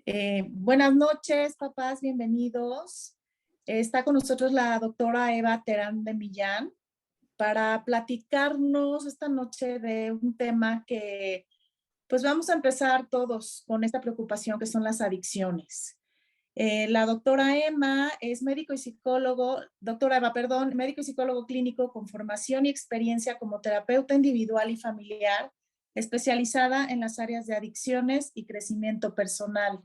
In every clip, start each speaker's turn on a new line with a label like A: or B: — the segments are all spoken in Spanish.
A: Buenas noches, papás, bienvenidos. Está con nosotros la doctora Eva Terán de Millán para platicarnos esta noche de un tema que pues vamos a empezar todos con esta preocupación que son las adicciones. La doctora Emma es médico y psicólogo, doctora Eva, perdón, médico y psicólogo clínico con formación y experiencia como terapeuta individual y familiar, especializada en las áreas de adicciones y crecimiento personal.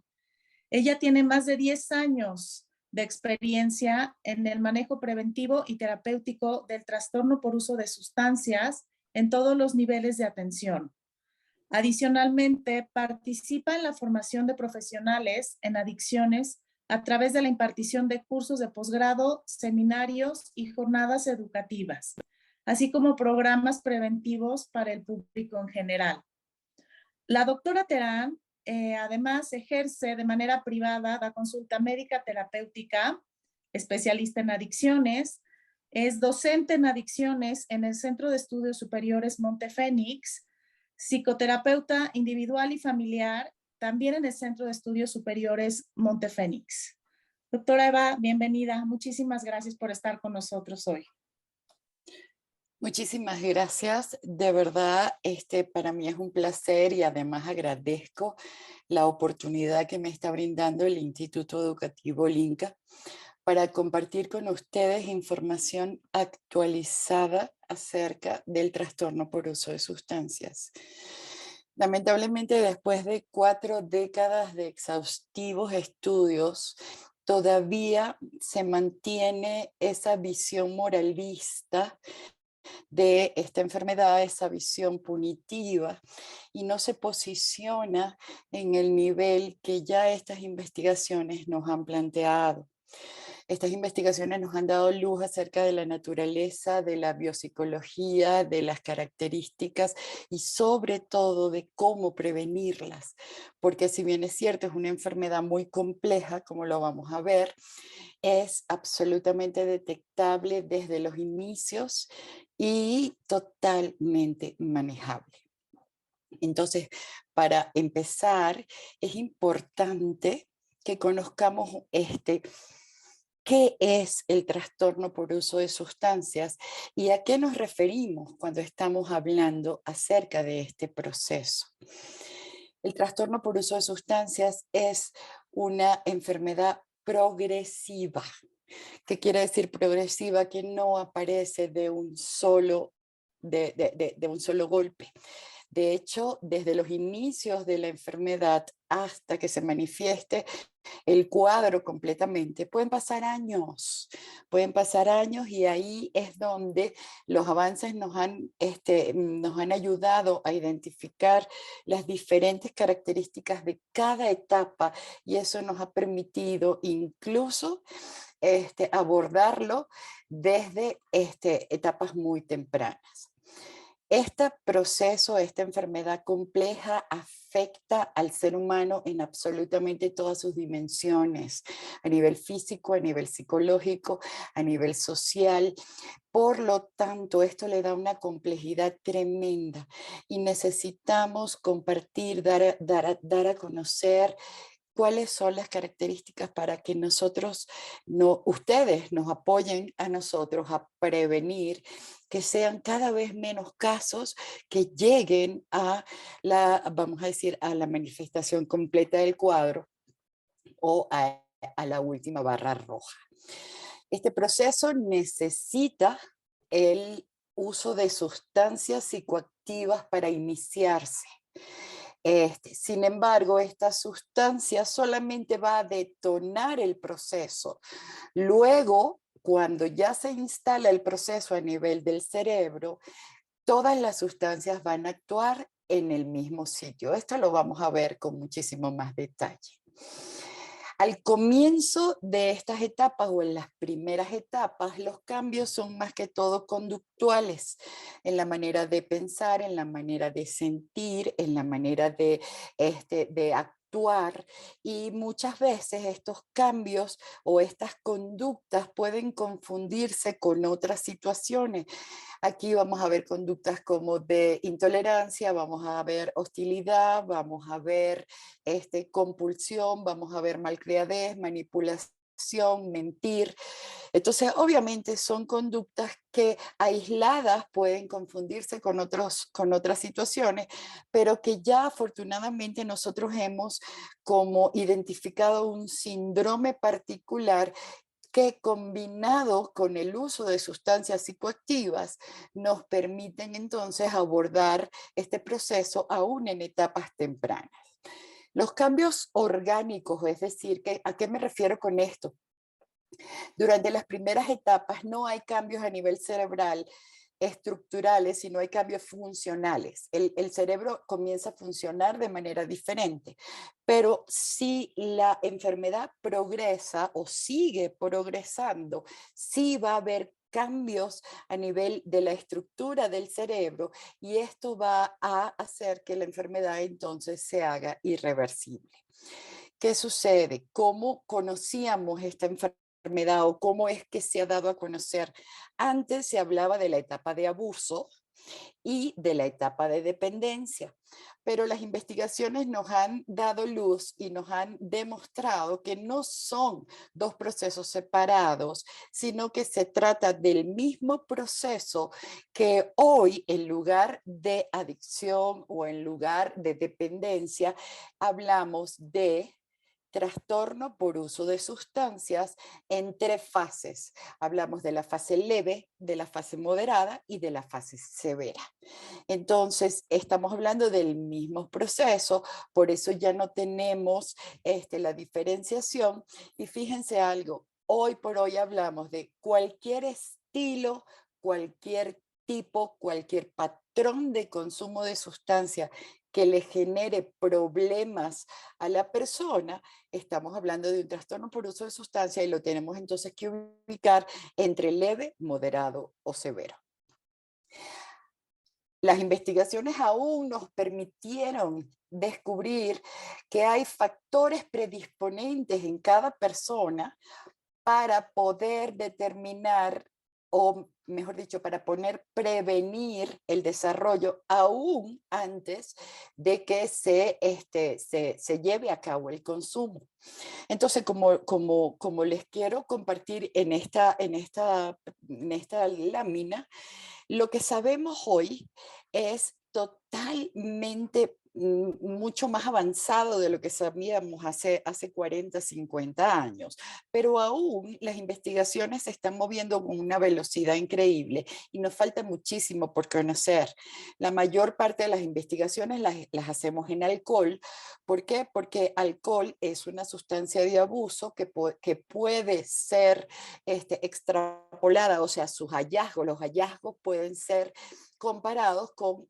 A: Ella tiene más de 10 años de experiencia en el manejo preventivo y terapéutico del trastorno por uso de sustancias en todos los niveles de atención. Adicionalmente, participa en la formación de profesionales en adicciones a través de la impartición de cursos de posgrado, seminarios y jornadas educativas, así como programas preventivos para el público en general. La doctora Terán además ejerce de manera privada la consulta médica terapéutica, especialista en adicciones, es docente en adicciones en el Centro de Estudios Superiores Montefénix, psicoterapeuta individual y familiar, también en el Centro de Estudios Superiores Montefénix. Doctora Eva, bienvenida. Muchísimas gracias por estar con nosotros hoy.
B: Muchísimas gracias. De verdad, para mí es un placer y además agradezco la oportunidad que me está brindando el Instituto Educativo LINCA para compartir con ustedes información actualizada acerca del trastorno por uso de sustancias. Lamentablemente, después de 4 décadas de exhaustivos estudios, todavía se mantiene esa visión moralista de esta enfermedad, esa visión punitiva, y no se posiciona en el nivel que ya estas investigaciones nos han planteado. Estas investigaciones nos han dado luz acerca de la naturaleza, de la biopsicología, de las características y sobre todo de cómo prevenirlas. Porque si bien es cierto, es una enfermedad muy compleja, como lo vamos a ver, es absolutamente detectable desde los inicios y totalmente manejable. Entonces, para empezar, es importante que conozcamos qué es el trastorno por uso de sustancias y a qué nos referimos cuando estamos hablando acerca de este proceso. El trastorno por uso de sustancias es una enfermedad progresiva. ¿Qué quiere decir progresiva? Que no aparece de un solo golpe. De hecho, desde los inicios de la enfermedad hasta que se manifieste el cuadro completamente, pueden pasar años y ahí es donde los avances nos han ayudado a identificar las diferentes características de cada etapa y eso nos ha permitido incluso abordarlo desde etapas muy tempranas. Este proceso, esta enfermedad compleja afecta al ser humano en absolutamente todas sus dimensiones, a nivel físico, a nivel psicológico, a nivel social. Por lo tanto, esto le da una complejidad tremenda y necesitamos compartir, dar a conocer cuáles son las características para que ustedes nos apoyen a nosotros a prevenir que sean cada vez menos casos que lleguen a vamos a decir, a la manifestación completa del cuadro o a la última barra roja. Este proceso necesita el uso de sustancias psicoactivas para iniciarse. Sin embargo, esta sustancia solamente va a detonar el proceso. Luego, cuando ya se instala el proceso a nivel del cerebro, todas las sustancias van a actuar en el mismo sitio. Esto lo vamos a ver con muchísimo más detalle. Al comienzo de estas etapas o en las primeras etapas, los cambios son más que todo conductuales en la manera de pensar, en la manera de sentir, en la manera de actuar, y muchas veces estos cambios o estas conductas pueden confundirse con otras situaciones. Aquí vamos a ver conductas como de intolerancia, vamos a ver hostilidad, vamos a ver compulsión, vamos a ver malcriadez, manipulación, mentir. Entonces, obviamente son conductas que aisladas pueden confundirse con otras situaciones, pero que ya afortunadamente nosotros hemos como identificado un síndrome particular que, combinado con el uso de sustancias psicoactivas, nos permiten entonces abordar este proceso aún en etapas tempranas. Los cambios orgánicos, es decir, ¿a qué me refiero con esto? Durante las primeras etapas no hay cambios a nivel cerebral estructurales, sino hay cambios funcionales. El cerebro comienza a funcionar de manera diferente, pero si la enfermedad progresa o sigue progresando, sí va a haber cambios a nivel de la estructura del cerebro, y esto va a hacer que la enfermedad entonces se haga irreversible. ¿Qué sucede? ¿Cómo conocíamos esta enfermedad o cómo es que se ha dado a conocer? Antes se hablaba de la etapa de abuso y de la etapa de dependencia, pero las investigaciones nos han dado luz y nos han demostrado que no son dos procesos separados, sino que se trata del mismo proceso, que hoy, en lugar de adicción o en lugar de dependencia, hablamos de trastorno por uso de sustancias en 3 fases. Hablamos de la fase leve, de la fase moderada y de la fase severa. Entonces, estamos hablando del mismo proceso, por eso ya no tenemos la diferenciación. Y fíjense algo, hoy por hoy hablamos de cualquier estilo, cualquier tipo, cualquier patrón de consumo de sustancia que le genere problemas a la persona. Estamos hablando de un trastorno por uso de sustancia, y lo tenemos entonces que ubicar entre leve, moderado o severo. Las investigaciones aún nos permitieron descubrir que hay factores predisponentes en cada persona para poder determinar, o mejor dicho, para prevenir el desarrollo aún antes de que se lleve a cabo el consumo. Entonces, como les quiero compartir en esta lámina, lo que sabemos hoy es totalmente mucho más avanzado de lo que sabíamos hace 40, 50 años, pero aún las investigaciones se están moviendo con una velocidad increíble y nos falta muchísimo por conocer. La mayor parte de las investigaciones las hacemos en alcohol. ¿Por qué? Porque alcohol es una sustancia de abuso que puede ser extrapolada, o sea, los hallazgos pueden ser comparados con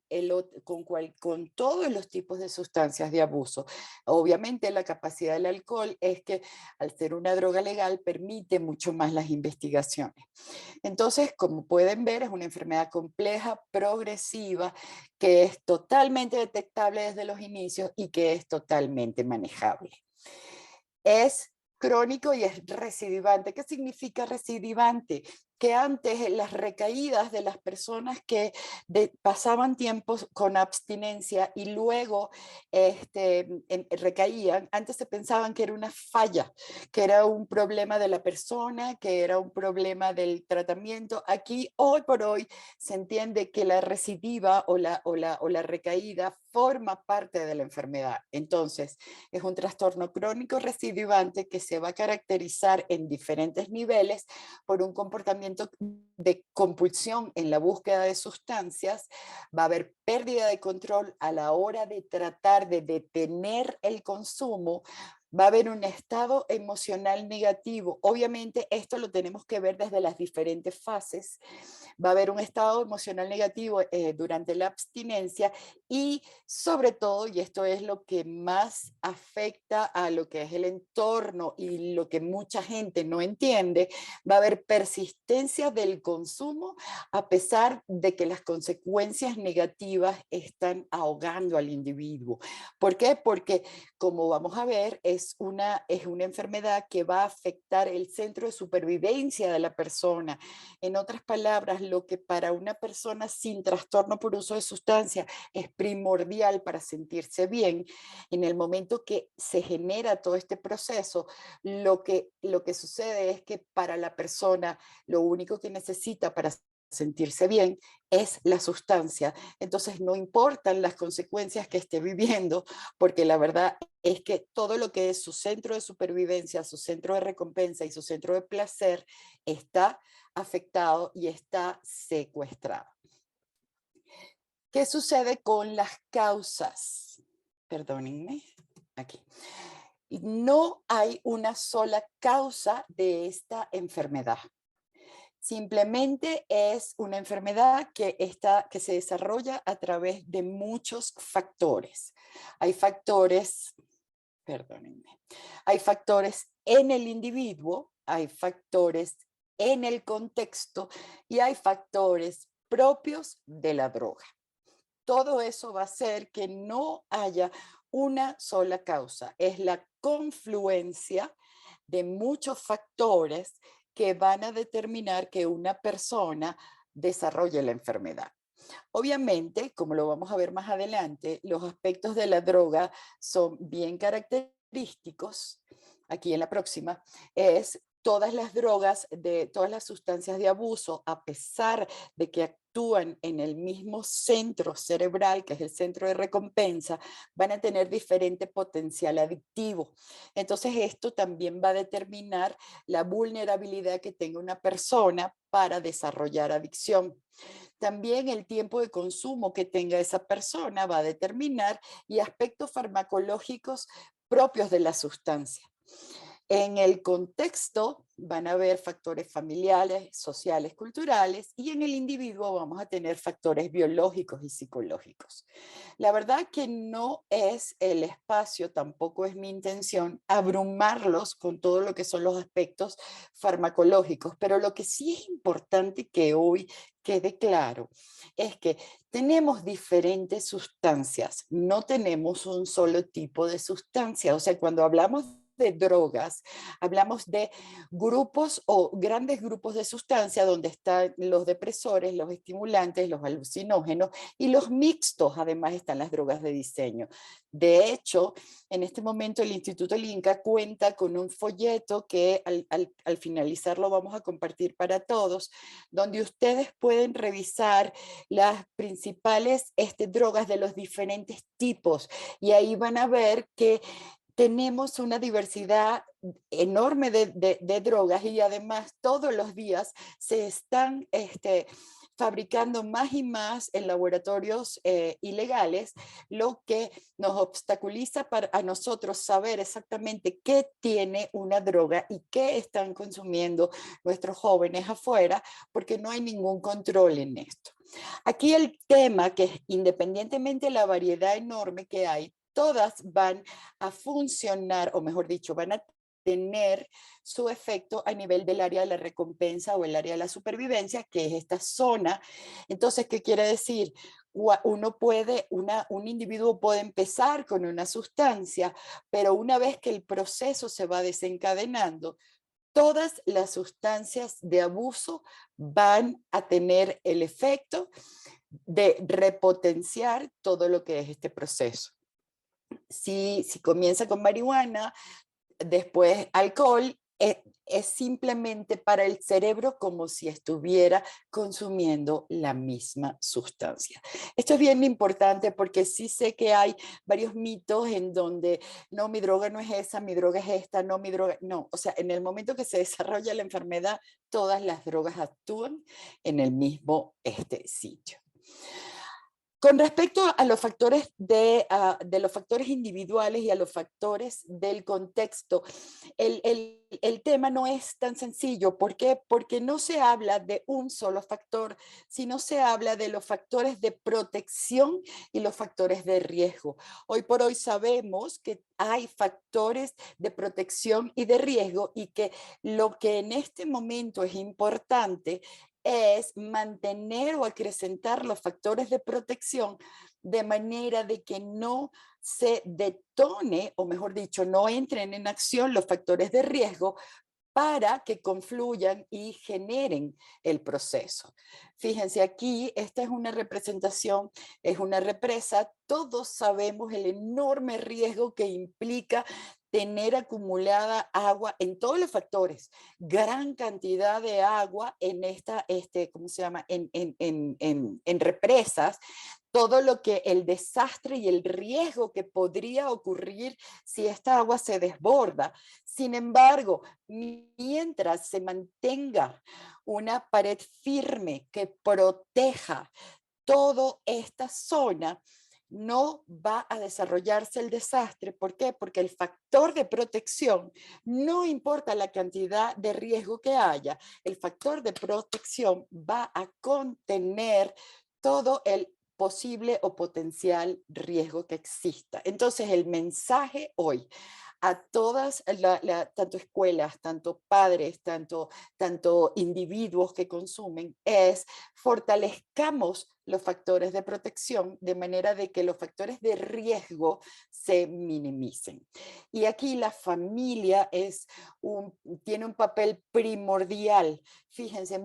B: todos los tipos de sustancias de abuso. Obviamente la capacidad del alcohol es que, al ser una droga legal, permite mucho más las investigaciones. Entonces, como pueden ver, es una enfermedad compleja, progresiva, que es totalmente detectable desde los inicios y que es totalmente manejable. Es crónico y es recidivante. ¿Qué significa recidivante? Que antes las recaídas de las personas que pasaban tiempos con abstinencia y luego recaían, antes se pensaban que era una falla, que era un problema de la persona, que era un problema del tratamiento. Aquí, hoy por hoy, se entiende que la recidiva o la recaída forma parte de la enfermedad. Entonces, es un trastorno crónico recidivante que se va a caracterizar en diferentes niveles por un comportamiento de compulsión en la búsqueda de sustancias. Va a haber pérdida de control a la hora de tratar de detener el consumo, va a haber un estado emocional negativo. Obviamente esto lo tenemos que ver desde las diferentes fases. Va a haber un estado emocional negativo durante la abstinencia y sobre todo, y esto es lo que más afecta a lo que es el entorno y lo que mucha gente no entiende, va a haber persistencia del consumo a pesar de que las consecuencias negativas están ahogando al individuo. ¿Por qué? Porque, como vamos a ver, es una enfermedad que va a afectar el centro de supervivencia de la persona. En otras palabras, lo que para una persona sin trastorno por uso de sustancia es primordial para sentirse bien, en el momento que se genera todo este proceso, lo que sucede es que para la persona lo único que necesita para sentirse bien es la sustancia. Entonces no importan las consecuencias que esté viviendo, porque la verdad es que todo lo que es su centro de supervivencia, su centro de recompensa y su centro de placer está afectado y está secuestrado. ¿Qué sucede con las causas? Perdónenme, aquí. No hay una sola causa de esta enfermedad. Simplemente es una enfermedad que se desarrolla a través de muchos factores. Hay factores, perdónenme, hay factores en el individuo, hay factores en el contexto y hay factores propios de la droga. Todo eso va a hacer que no haya una sola causa. Es la confluencia de muchos factores que van a determinar que una persona desarrolle la enfermedad. Obviamente, como lo vamos a ver más adelante, los aspectos de la droga son bien característicos. Aquí en la próxima es todas las drogas, de todas las sustancias de abuso, a pesar de que actúan en el mismo centro cerebral, que es el centro de recompensa, van a tener diferente potencial adictivo. Entonces, esto también va a determinar la vulnerabilidad que tenga una persona para desarrollar adicción. También el tiempo de consumo que tenga esa persona va a determinar y aspectos farmacológicos propios de la sustancia. En el contexto van a haber factores familiares, sociales, culturales, y en el individuo vamos a tener factores biológicos y psicológicos. La verdad que no es el espacio, tampoco es mi intención abrumarlos con todo lo que son los aspectos farmacológicos, pero lo que sí es importante que hoy quede claro es que tenemos diferentes sustancias, no tenemos un solo tipo de sustancia. O sea, cuando hablamos de drogas, hablamos de grupos o grandes grupos de sustancias donde están los depresores, los estimulantes, los alucinógenos y los mixtos. Además están las drogas de diseño. De hecho, en este momento el Instituto Linca cuenta con un folleto que al finalizar lo vamos a compartir para todos, donde ustedes pueden revisar las principales drogas de los diferentes tipos, y ahí van a ver que tenemos una diversidad enorme de drogas, y además todos los días se están fabricando más y más en laboratorios ilegales, lo que nos obstaculiza a nosotros saber exactamente qué tiene una droga y qué están consumiendo nuestros jóvenes afuera, porque no hay ningún control en esto. Aquí el tema, que independientemente de la variedad enorme que hay, todas van a funcionar, o mejor dicho, van a tener su efecto a nivel del área de la recompensa o el área de la supervivencia, que es esta zona. Entonces, ¿qué quiere decir? Un individuo puede empezar con una sustancia, pero una vez que el proceso se va desencadenando, todas las sustancias de abuso van a tener el efecto de repotenciar todo lo que es este proceso. Si comienza con marihuana, después alcohol, es simplemente para el cerebro como si estuviera consumiendo la misma sustancia. Esto es bien importante porque sí sé que hay varios mitos en donde no, mi droga no es esa, mi droga es esta, no, mi droga, no. O sea, en el momento que se desarrolla la enfermedad, todas las drogas actúan en el mismo sitio. Con respecto a los factores de los factores individuales y a los factores del contexto, el tema no es tan sencillo. ¿Por qué? Porque no se habla de un solo factor, sino se habla de los factores de protección y los factores de riesgo. Hoy por hoy sabemos que hay factores de protección y de riesgo, y que lo que en este momento es importante es mantener o acrecentar los factores de protección de manera de que no se detone, o mejor dicho, no entren en acción los factores de riesgo para que confluyan y generen el proceso. Fíjense aquí, esta es una representación, es una represa. Todos sabemos el enorme riesgo que implica tener acumulada agua en todos los factores, gran cantidad de agua en ¿cómo se llama? En represas, todo lo que el desastre y el riesgo que podría ocurrir si esta agua se desborda. Sin embargo, mientras se mantenga una pared firme que proteja toda esta zona, no va a desarrollarse el desastre. ¿Por qué? Porque el factor de protección, no importa la cantidad de riesgo que haya, el factor de protección va a contener todo el posible o potencial riesgo que exista. Entonces, el mensaje hoy a todas, tanto escuelas, tanto padres, tanto individuos que consumen, es: fortalezcamos los factores de protección de manera de que los factores de riesgo se minimicen. Y aquí la familia tiene un papel primordial. Fíjense,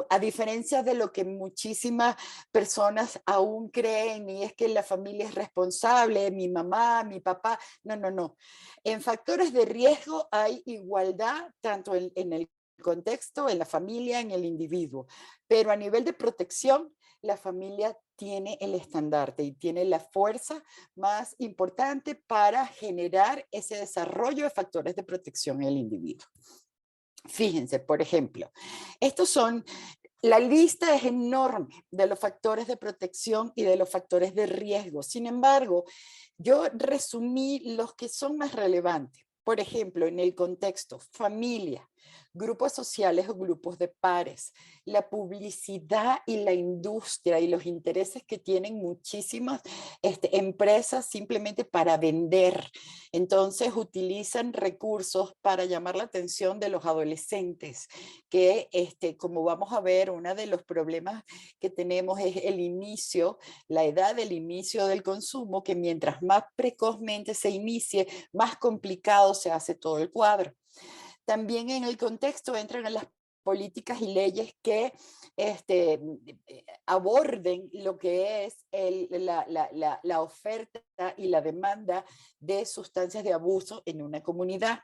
B: a diferencia de lo que muchísimas personas aún creen, y es que la familia es responsable, mi mamá, mi papá. No, no, no. En factores de riesgo hay igualdad tanto en el contexto, en la familia, en el individuo. Pero a nivel de protección, la familia tiene el estandarte y tiene la fuerza más importante para generar ese desarrollo de factores de protección en el individuo. Fíjense, por ejemplo, la lista es enorme de los factores de protección y de los factores de riesgo. Sin embargo, yo resumí los que son más relevantes. Por ejemplo, en el contexto, familia, grupos sociales o grupos de pares, la publicidad y la industria y los intereses que tienen muchísimas empresas simplemente para vender. Entonces utilizan recursos para llamar la atención de los adolescentes, que como vamos a ver, uno de los problemas que tenemos es la edad del inicio del consumo, que mientras más precozmente se inicie, más complicado se hace todo el cuadro. También en el contexto entran las políticas y leyes que aborden lo que es la oferta y la demanda de sustancias de abuso en una comunidad.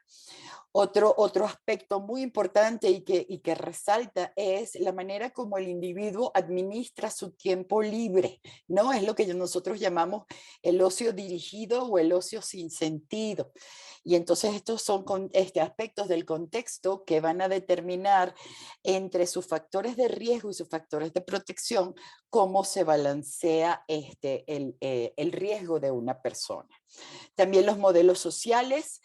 B: Otro aspecto muy importante y que resalta es la manera como el individuo administra su tiempo libre, ¿no? Es lo que nosotros llamamos el ocio dirigido o el ocio sin sentido. Y entonces estos son aspectos del contexto que van a determinar entre sus factores de riesgo y sus factores de protección cómo se balancea el riesgo de una persona. También los modelos sociales,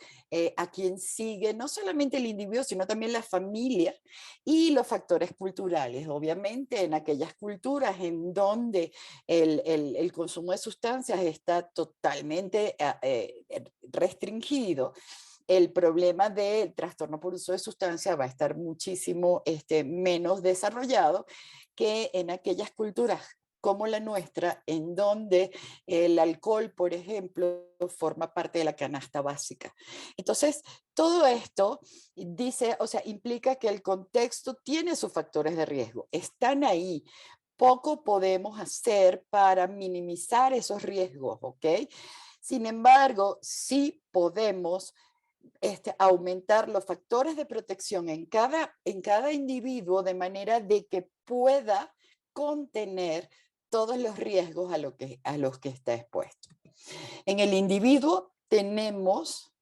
B: a quien sigue no solamente el individuo, sino también la familia, y los factores culturales. Obviamente, en aquellas culturas en donde el consumo de sustancias está totalmente restringido, el problema del trastorno por uso de sustancias va a estar muchísimo menos desarrollado que en aquellas culturas como la nuestra, en donde el alcohol, por ejemplo, forma parte de la canasta básica. Entonces, todo esto implica que el contexto tiene sus factores de riesgo, están ahí. Poco podemos hacer para minimizar esos riesgos, ¿ok? Sin embargo, sí podemos aumentar los factores de protección en cada individuo de manera de que pueda contener todos los riesgos a los que está expuesto. En el individuo tenemos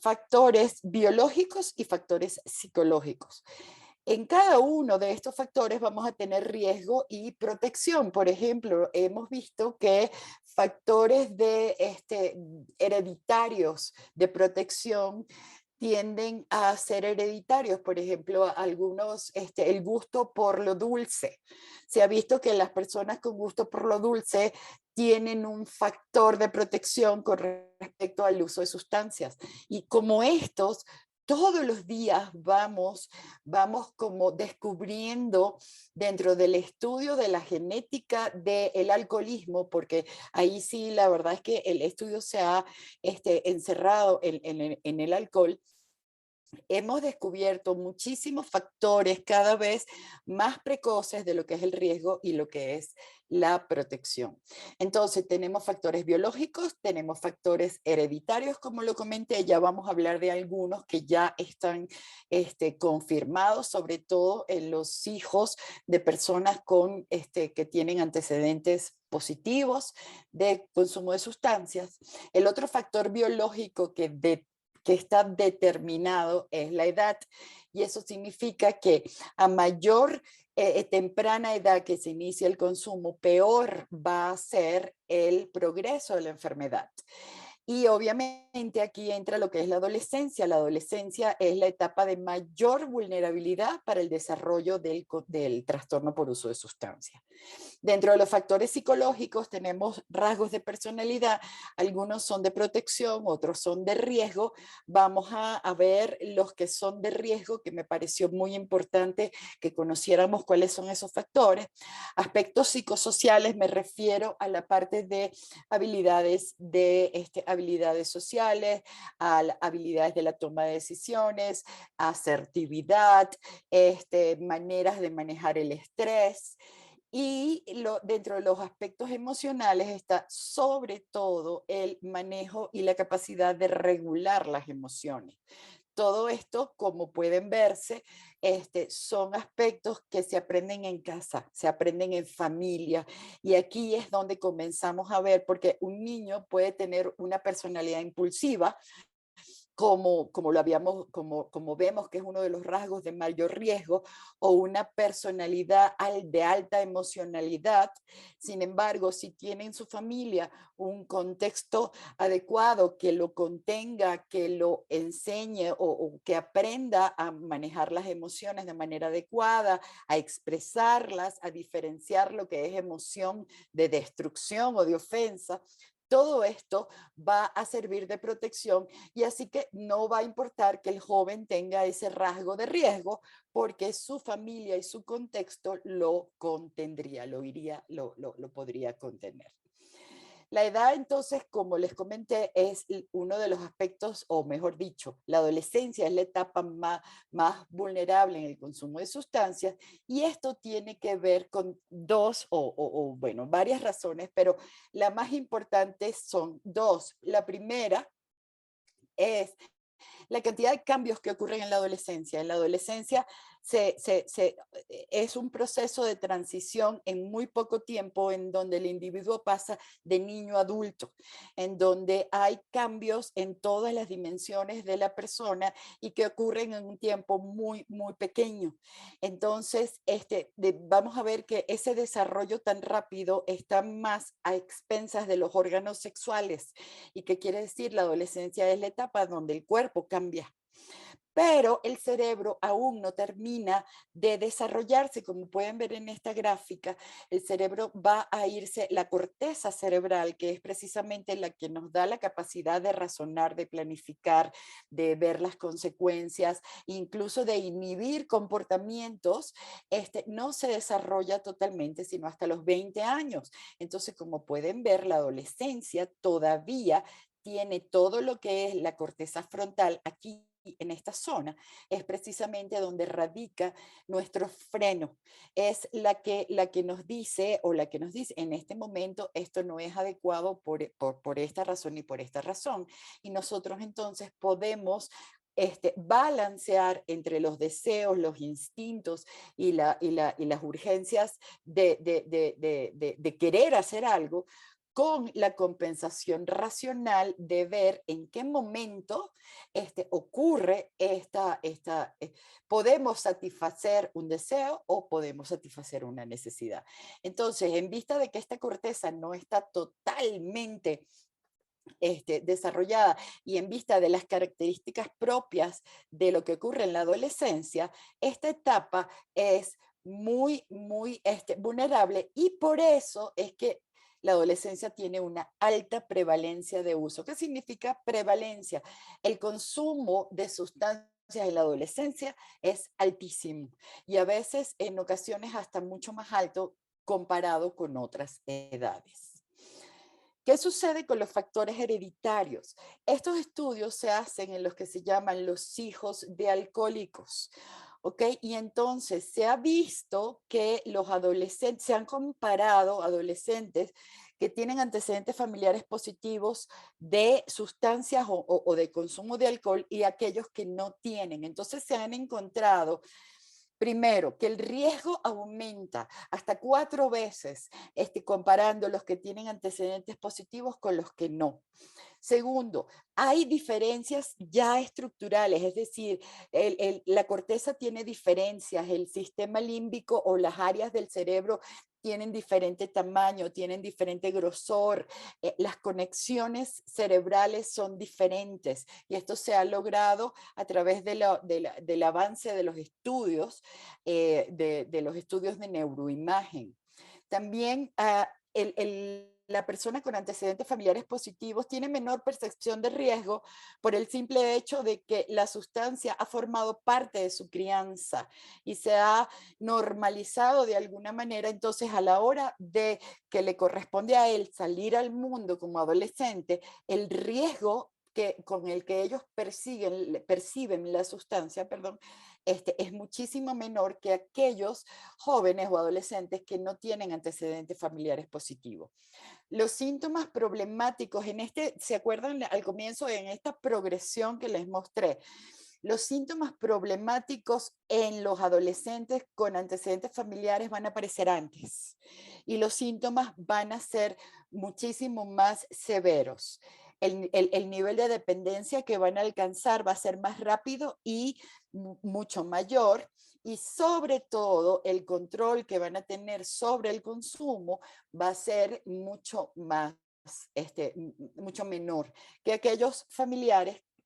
B: factores biológicos y factores psicológicos. En cada uno de estos factores vamos a tener riesgo y protección. Por ejemplo, hemos visto que factores hereditarios de protección tienden a ser hereditarios. Por ejemplo, algunos, el gusto por lo dulce. Se ha visto que las personas con gusto por lo dulce tienen un factor de protección con respecto al uso de sustancias. Y como estos, todos los días vamos como descubriendo dentro del estudio de la genética del alcoholismo, porque ahí sí la verdad es que el estudio se ha encerrado en el alcohol. Hemos descubierto muchísimos factores cada vez más precoces de lo que es el riesgo y lo que es la protección. Entonces, tenemos factores biológicos, tenemos factores hereditarios, como lo comenté, ya vamos a hablar de algunos que ya están confirmados, sobre todo en los hijos de personas que tienen antecedentes positivos de consumo de sustancias. El otro factor biológico que está determinado es la edad, y eso significa que a mayor temprana edad que se inicia el consumo, peor va a ser el progreso de la enfermedad. Y obviamente aquí entra lo que es la adolescencia. La adolescencia es la etapa de mayor vulnerabilidad para el desarrollo del trastorno por uso de sustancias. Dentro de los factores psicológicos tenemos rasgos de personalidad, algunos son de protección, otros son de riesgo. Vamos a ver los que son de riesgo, que me pareció muy importante que conociéramos cuáles son esos factores. Aspectos psicosociales, me refiero a la parte de habilidades sociales, a habilidades de la toma de decisiones, asertividad, maneras de manejar el estrés. Y dentro de los aspectos emocionales está sobre todo el manejo y la capacidad de regular las emociones. Todo esto, como pueden verse, son aspectos que se aprenden en casa, se aprenden en familia. Y aquí es donde comenzamos a ver, porque un niño puede tener una personalidad impulsiva, como vemos que es uno de los rasgos de mayor riesgo, o una personalidad de alta emocionalidad. Sin embargo, si tiene en su familia un contexto adecuado que lo contenga, que lo enseñe o que aprenda a manejar las emociones de manera adecuada, a expresarlas, a diferenciar lo que es emoción de destrucción o de ofensa, todo esto va a servir de protección, y así que no va a importar que el joven tenga ese rasgo de riesgo, porque su familia y su contexto lo contendría, lo podría contener. La edad, entonces, como les comenté, es uno de los aspectos, o mejor dicho, la adolescencia es la etapa más vulnerable en el consumo de sustancias, y esto tiene que ver con bueno, varias razones, pero la más importante son dos. La primera es la cantidad de cambios que ocurren en la adolescencia. En la adolescencia es un proceso de transición en muy poco tiempo, en donde el individuo pasa de niño a adulto, en donde hay cambios en todas las dimensiones de la persona y que ocurren en un tiempo muy, muy pequeño. Entonces, vamos a ver que ese desarrollo tan rápido está más a expensas de los órganos sexuales. ¿Y qué quiere decir? La adolescencia es la etapa donde el cuerpo cambia, pero el cerebro aún no termina de desarrollarse. Como pueden ver en esta gráfica, el cerebro va a irse, la corteza cerebral, que es precisamente la que nos da la capacidad de razonar, de planificar, de ver las consecuencias, incluso de inhibir comportamientos, no se desarrolla totalmente sino hasta los 20 años. Entonces, como pueden ver, la adolescencia todavía tiene todo lo que es la corteza frontal aquí en esta zona, es precisamente donde radica nuestro freno. Es la que nos dice, en este momento esto no es adecuado por esta razón y por esta razón. Y nosotros entonces podemos balancear entre los deseos, los instintos y las urgencias de querer hacer algo, con la compensación racional de ver en qué momento ocurre podemos satisfacer un deseo o podemos satisfacer una necesidad. Entonces, en vista de que esta corteza no está totalmente desarrollada y en vista de las características propias de lo que ocurre en la adolescencia, esta etapa es muy vulnerable y por eso es que la adolescencia tiene una alta prevalencia de uso. ¿Qué significa prevalencia? El consumo de sustancias en la adolescencia es altísimo y a veces en ocasiones hasta mucho más alto comparado con otras edades. ¿Qué sucede con los factores hereditarios? Estos estudios se hacen en los que se llaman los hijos de alcohólicos, ¿ok? Y entonces se ha visto que los adolescentes, se han comparado adolescentes que tienen antecedentes familiares positivos de sustancias o de consumo de alcohol y aquellos que no tienen. Entonces se han encontrado primero, que el riesgo aumenta hasta 4 veces comparando los que tienen antecedentes positivos con los que no. Segundo, hay diferencias ya estructurales, es decir, la corteza tiene diferencias, el sistema límbico o las áreas del cerebro tienen diferente tamaño, tienen diferente grosor, las conexiones cerebrales son diferentes y esto se ha logrado a través del avance de los estudios, de los estudios de neuroimagen. También la persona con antecedentes familiares positivos tiene menor percepción de riesgo por el simple hecho de que la sustancia ha formado parte de su crianza y se ha normalizado de alguna manera. Entonces, a la hora de que le corresponde a él salir al mundo como adolescente, el riesgo con el que ellos perciben la sustancia, perdón, es muchísimo menor que aquellos jóvenes o adolescentes que no tienen antecedentes familiares positivos. Los síntomas problemáticos ¿se acuerdan al comienzo en esta progresión que les mostré? Los síntomas problemáticos en los adolescentes con antecedentes familiares van a aparecer antes y los síntomas van a ser muchísimo más severos. El nivel de dependencia que van a alcanzar va a ser más rápido y mucho mayor y sobre todo el control que van a tener sobre el consumo va a ser mucho más, mucho menor que aquellos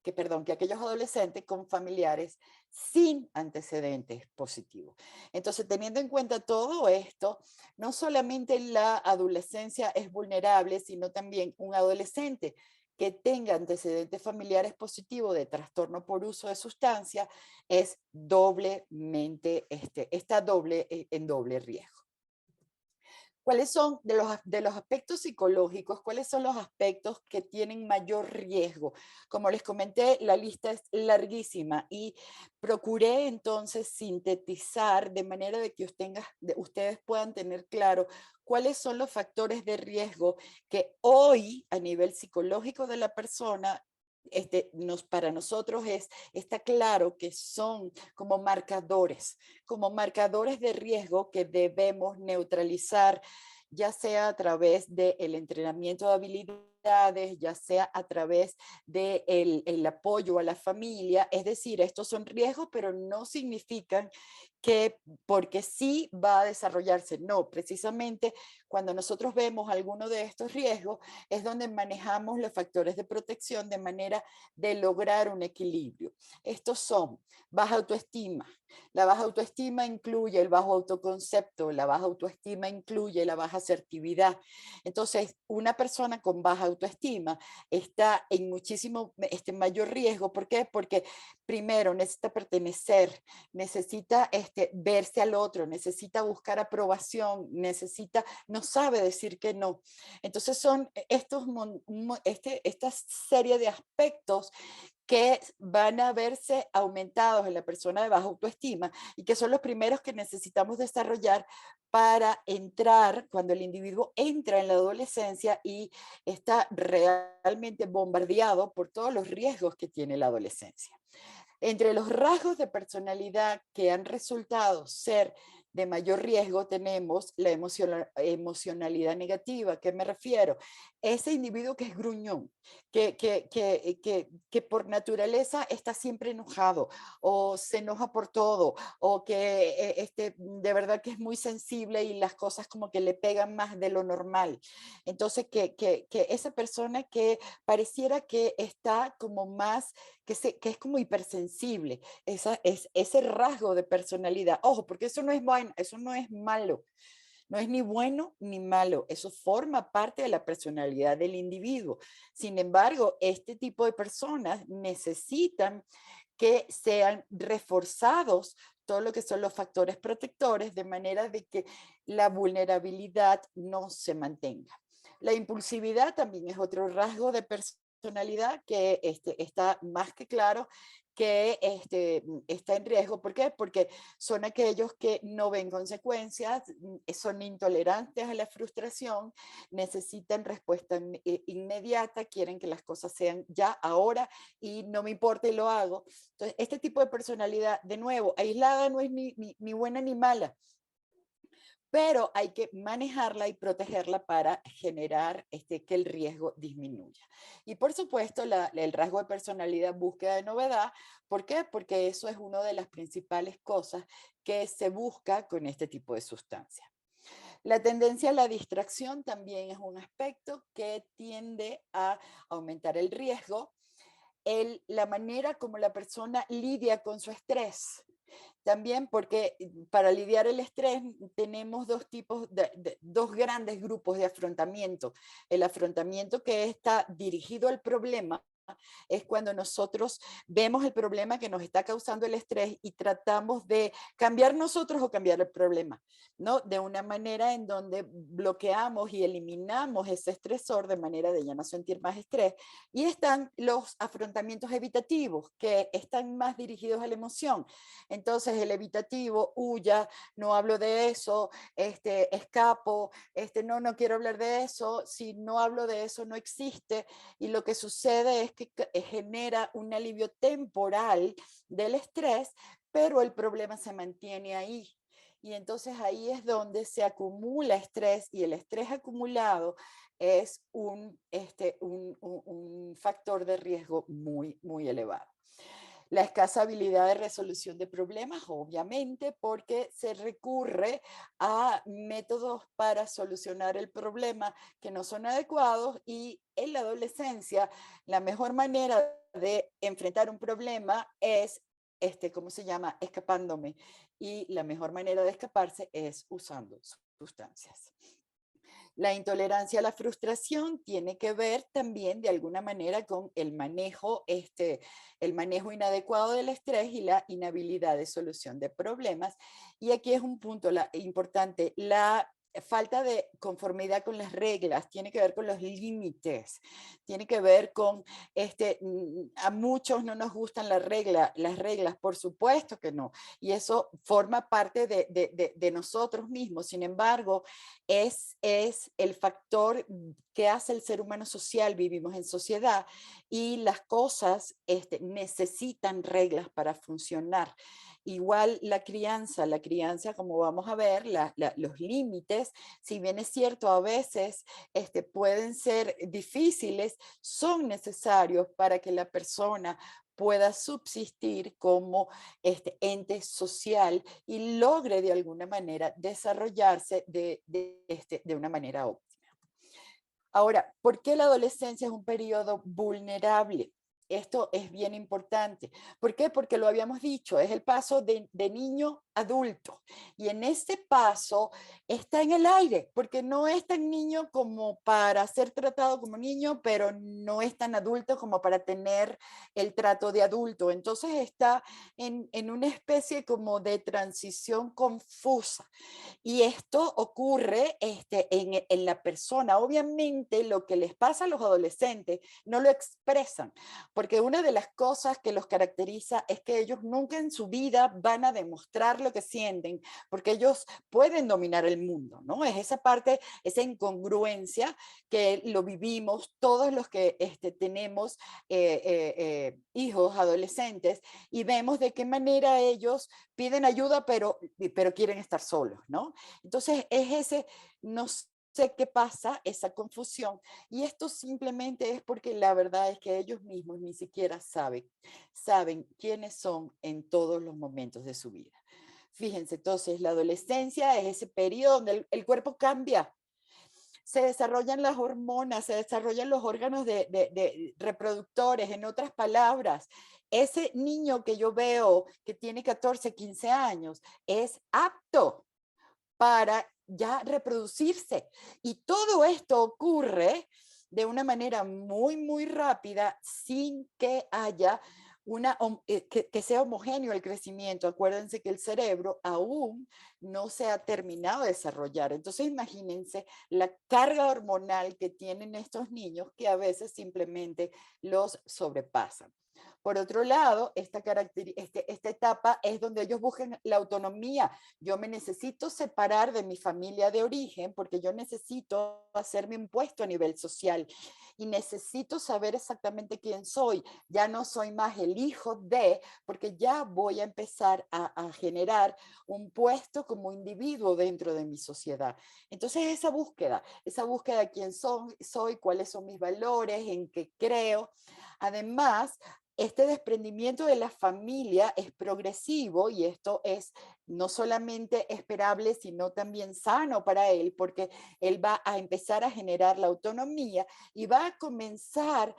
B: que aquellos adolescentes con familiares sin antecedentes positivos. Entonces, teniendo en cuenta todo esto, no solamente la adolescencia es vulnerable, sino también un adolescente que tenga antecedentes familiares positivos de trastorno por uso de sustancia es doblemente, está en doble riesgo. ¿Cuáles son de los aspectos psicológicos? ¿Cuáles son los aspectos que tienen mayor riesgo? Como les comenté, la lista es larguísima y procuré entonces sintetizar de manera de que ustedes puedan tener claro cuáles son los factores de riesgo que hoy a nivel psicológico de la persona para nosotros está claro que son como marcadores de riesgo que debemos neutralizar, ya sea a través del entrenamiento de habilidades, ya sea a través del apoyo a la familia. Es decir, estos son riesgos, pero no significan que porque sí va a desarrollarse. No, precisamente cuando nosotros vemos alguno de estos riesgos es donde manejamos los factores de protección de manera de lograr un equilibrio. Estos son baja autoestima. La baja autoestima incluye el bajo autoconcepto, la baja autoestima incluye la baja asertividad. Entonces, una persona con baja autoestima está en muchísimo mayor riesgo. ¿Por qué? Porque primero necesita pertenecer, necesita verse al otro, necesita buscar aprobación, no sabe decir que no. Entonces son esta serie de aspectos que van a verse aumentados en la persona de baja autoestima y que son los primeros que necesitamos desarrollar para entrar, cuando el individuo entra en la adolescencia y está realmente bombardeado por todos los riesgos que tiene la adolescencia. Entre los rasgos de personalidad que han resultado ser de mayor riesgo tenemos la emocionalidad negativa. ¿A qué me refiero? Ese individuo que es gruñón, que por naturaleza está siempre enojado o se enoja por todo o que de verdad que es muy sensible y las cosas como que le pegan más de lo normal. Entonces, que esa persona que pareciera que está como más, que es como hipersensible, ese rasgo de personalidad. Ojo, porque eso no es bueno, eso no es malo. No es ni bueno ni malo, eso forma parte de la personalidad del individuo. Sin embargo, este tipo de personas necesitan que sean reforzados todo lo que son los factores protectores de manera de que la vulnerabilidad no se mantenga. La impulsividad también es otro rasgo de personalidad que está más que claro que está en riesgo. ¿Por qué? Porque son aquellos que no ven consecuencias, son intolerantes a la frustración, necesitan respuesta inmediata, quieren que las cosas sean ya, ahora, y no me importa y lo hago. Entonces, este tipo de personalidad, de nuevo, aislada no es ni buena ni mala, pero hay que manejarla y protegerla para generar que el riesgo disminuya. Y por supuesto, el rasgo de personalidad, búsqueda de novedad. ¿Por qué? Porque eso es una de las principales cosas que se busca con este tipo de sustancias. La tendencia a la distracción también es un aspecto que tiende a aumentar el riesgo. La manera como la persona lidia con su estrés. También porque para lidiar el estrés tenemos dos tipos, dos grandes grupos de afrontamiento. El afrontamiento que está dirigido al problema es cuando nosotros vemos el problema que nos está causando el estrés y tratamos de cambiar nosotros o cambiar el problema, ¿no? De una manera en donde bloqueamos y eliminamos ese estresor de manera de ya no sentir más estrés. Y están los afrontamientos evitativos, que están más dirigidos a la emoción. Entonces el evitativo, huya, no hablo de eso, escapo, no quiero hablar de eso, si no hablo de eso no existe, y lo que sucede es que genera un alivio temporal del estrés, pero el problema se mantiene ahí. Y entonces ahí es donde se acumula estrés, y el estrés acumulado es un factor de riesgo muy, muy elevado. La escasa habilidad de resolución de problemas, obviamente, porque se recurre a métodos para solucionar el problema que no son adecuados, y en la adolescencia la mejor manera de enfrentar un problema es, ¿cómo se llama? Escapándome. Y la mejor manera de escaparse es usando sustancias. La intolerancia a la frustración tiene que ver también de alguna manera con el manejo inadecuado del estrés y la inhabilidad de solución de problemas. Y aquí es un punto importante, la falta de conformidad con las reglas, tiene que ver con los límites, tiene que ver con, a muchos no nos gustan las reglas, por supuesto que no, y eso forma parte de nosotros mismos. Sin embargo, es el factor que hace el ser humano social. Vivimos en sociedad y las cosas necesitan reglas para funcionar. Igual la crianza, como vamos a ver, los límites, si bien es cierto, a veces pueden ser difíciles, son necesarios para que la persona pueda subsistir como ente social y logre de alguna manera desarrollarse de una manera óptima. Ahora, ¿por qué la adolescencia es un periodo vulnerable? Esto es bien importante. ¿Por qué? Porque lo habíamos dicho, es el paso de niño a adulto. Y en este paso está en el aire, porque no es tan niño como para ser tratado como niño, pero no es tan adulto como para tener el trato de adulto. Entonces está en una especie como de transición confusa. Y esto ocurre en la persona. Obviamente lo que les pasa a los adolescentes no lo expresan, porque una de las cosas que los caracteriza es que ellos nunca en su vida van a demostrar lo que sienten, porque ellos pueden dominar el mundo, ¿no? Es esa parte, esa incongruencia que lo vivimos todos los que tenemos hijos, adolescentes, y vemos de qué manera ellos piden ayuda, pero quieren estar solos, ¿no? Entonces es ese, no sé qué pasa, esa confusión, y esto simplemente es porque la verdad es que ellos mismos ni siquiera saben quiénes son en todos los momentos de su vida. Fíjense, entonces la adolescencia es ese periodo donde el cuerpo cambia, se desarrollan las hormonas, se desarrollan los órganos de reproductores, en otras palabras. Ese niño que yo veo que tiene 14, 15 años es apto para ya reproducirse. Y todo esto ocurre de una manera muy, muy rápida sin que haya que sea homogéneo el crecimiento. Acuérdense que el cerebro aún no se ha terminado de desarrollar. Entonces imagínense la carga hormonal que tienen estos niños que a veces simplemente los sobrepasan. Por otro lado, esta etapa es donde ellos buscan la autonomía. Yo me necesito separar de mi familia de origen porque yo necesito hacerme un puesto a nivel social y necesito saber exactamente quién soy. Ya no soy más el hijo de, porque ya voy a empezar a generar un puesto como individuo dentro de mi sociedad. Entonces esa búsqueda de quién soy, cuáles son mis valores, en qué creo. Además, este desprendimiento de la familia es progresivo y esto es no solamente esperable, sino también sano para él, porque él va a empezar a generar la autonomía y va a comenzar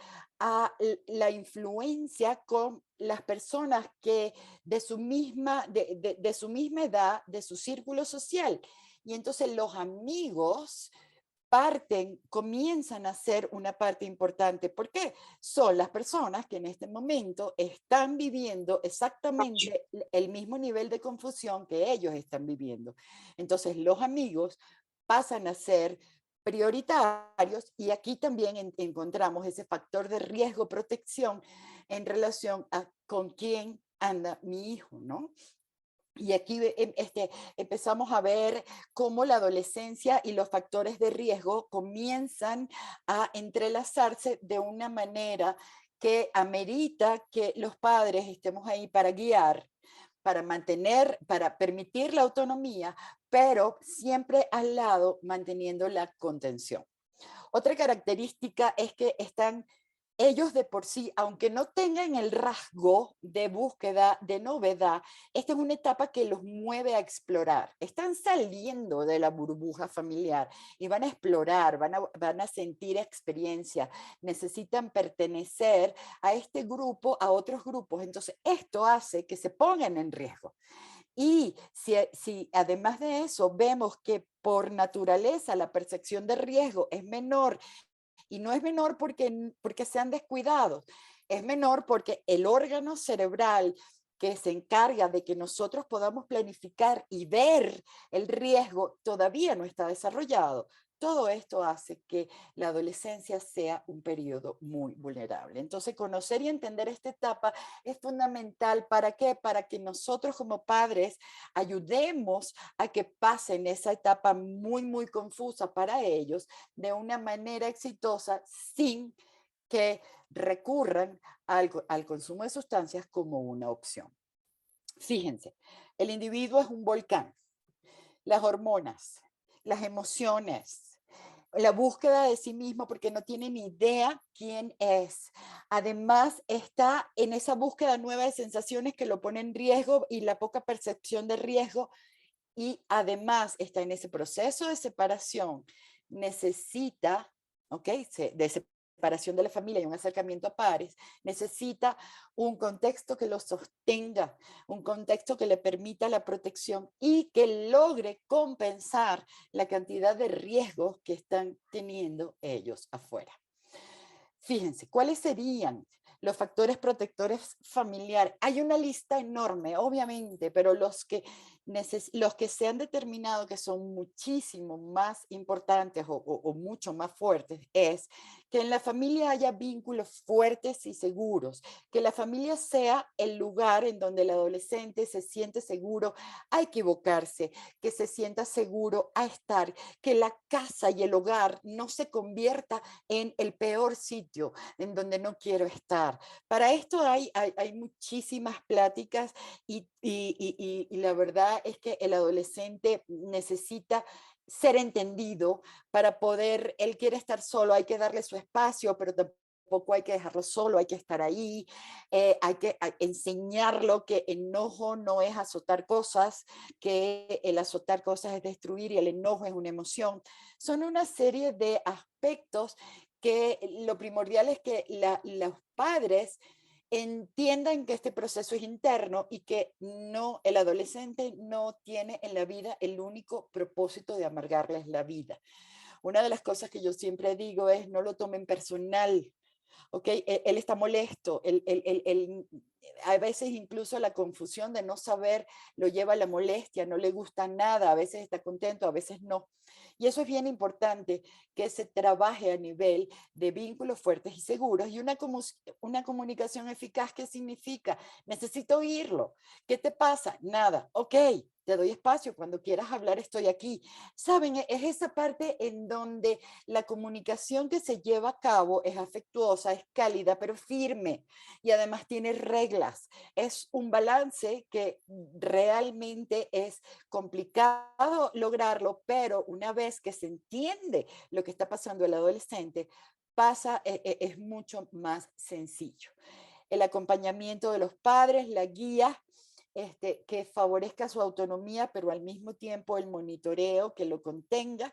B: la influencia con las personas que de su misma edad, de su círculo social. Y entonces los amigos comienzan a ser una parte importante. ¿Por qué? Son las personas que en este momento están viviendo exactamente el mismo nivel de confusión que ellos están viviendo. Entonces los amigos pasan a ser prioritarios y aquí también encontramos ese factor de riesgo-protección en relación a con quién anda mi hijo, ¿no? Y aquí empezamos a ver cómo la adolescencia y los factores de riesgo comienzan a entrelazarse de una manera que amerita que los padres estemos ahí para guiar, para mantener, para permitir la autonomía, pero siempre al lado manteniendo la contención. Otra característica es que están ellos de por sí, aunque no tengan el rasgo de búsqueda, de novedad, esta es una etapa que los mueve a explorar. Están saliendo de la burbuja familiar y van a explorar, van a sentir experiencia, necesitan pertenecer a este grupo, a otros grupos. Entonces, esto hace que se pongan en riesgo. Y si además de eso vemos que por naturaleza la percepción de riesgo es menor, y no es menor porque sean descuidados, es menor porque el órgano cerebral que se encarga de que nosotros podamos planificar y ver el riesgo todavía no está desarrollado. Todo esto hace que la adolescencia sea un periodo muy vulnerable. Entonces, conocer y entender esta etapa es fundamental. ¿Para qué? Para que nosotros como padres ayudemos a que pasen esa etapa muy, muy confusa para ellos de una manera exitosa sin que recurran al consumo de sustancias como una opción. Fíjense, el individuo es un volcán. Las hormonas, las emociones, la búsqueda de sí mismo porque no tiene ni idea quién es. Además, está en esa búsqueda nueva de sensaciones que lo pone en riesgo y la poca percepción de riesgo. Y además está en ese proceso de separación. Necesita, ¿ok? De separación de la familia y un acercamiento a pares, necesita un contexto que lo sostenga, un contexto que le permita la protección y que logre compensar la cantidad de riesgos que están teniendo ellos afuera. Fíjense, ¿cuáles serían los factores protectores familiares? Hay una lista enorme, obviamente, pero los que los que se han determinado que son muchísimo más importantes o mucho más fuertes, es que en la familia haya vínculos fuertes y seguros, que la familia sea el lugar en donde el adolescente se siente seguro a equivocarse, que se sienta seguro a estar, que la casa y el hogar no se convierta en el peor sitio en donde no quiero estar. Para esto hay muchísimas pláticas y la verdad es que el adolescente necesita ser entendido para poder, él quiere estar solo, hay que darle su espacio, pero tampoco hay que dejarlo solo, hay que estar ahí, hay que enseñarlo que enojo no es azotar cosas, que el azotar cosas es destruir y el enojo es una emoción. Son una serie de aspectos que lo primordial es que los padres entiendan que este proceso es interno y que no, el adolescente no tiene en la vida el único propósito de amargarles la vida. Una de las cosas que yo siempre digo es no lo tomen personal. ¿Ok? Él está molesto, a veces incluso la confusión de no saber lo lleva a la molestia, no le gusta nada, a veces está contento, a veces no. Y eso es bien importante, que se trabaje a nivel de vínculos fuertes y seguros y una comunicación eficaz. ¿Qué significa? Necesito oírlo. ¿Qué te pasa? Nada. Ok, te doy espacio, cuando quieras hablar estoy aquí. ¿Saben? Es esa parte en donde la comunicación que se lleva a cabo es afectuosa, es cálida, pero firme y además tiene reglas. Es un balance que realmente es complicado lograrlo, pero una vez que se entiende lo que está pasando el adolescente, es mucho más sencillo. El acompañamiento de los padres, la guía, que favorezca su autonomía, pero al mismo tiempo el monitoreo que lo contenga.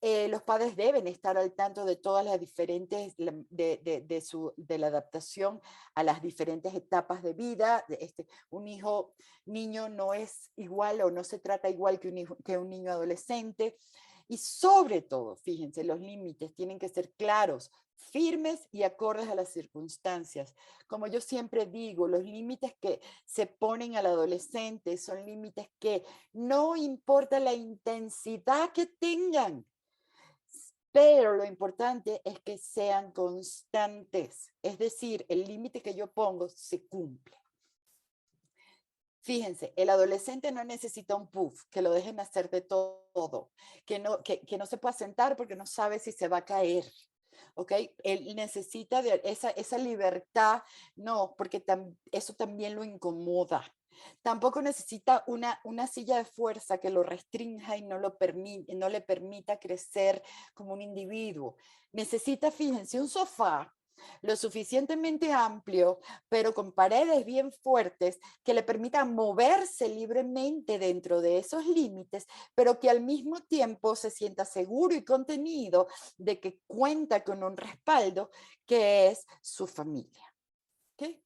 B: Los padres deben estar al tanto de todas las diferentes, de la adaptación a las diferentes etapas de vida. Un niño no es igual o no se trata igual que un niño adolescente. Y sobre todo, fíjense, los límites tienen que ser claros, firmes y acordes a las circunstancias. Como yo siempre digo, los límites que se ponen al adolescente son límites que no importa la intensidad que tengan, pero lo importante es que sean constantes. Es decir, el límite que yo pongo se cumple. Fíjense, el adolescente no necesita un puff, que lo dejen hacer de todo, que no se pueda sentar porque no sabe si se va a caer. ¿Ok? Él necesita de esa libertad, no, porque eso también lo incomoda. Tampoco necesita una silla de fuerza que lo restrinja y no le permita crecer como un individuo. Necesita, fíjense, un sofá lo suficientemente amplio, pero con paredes bien fuertes que le permitan moverse libremente dentro de esos límites, pero que al mismo tiempo se sienta seguro y contenido de que cuenta con un respaldo que es su familia. ¿Okay?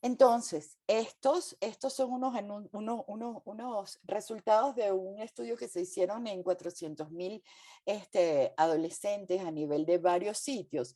B: Entonces, estos son unos resultados de un estudio que se hicieron en 400,000 adolescentes a nivel de varios sitios.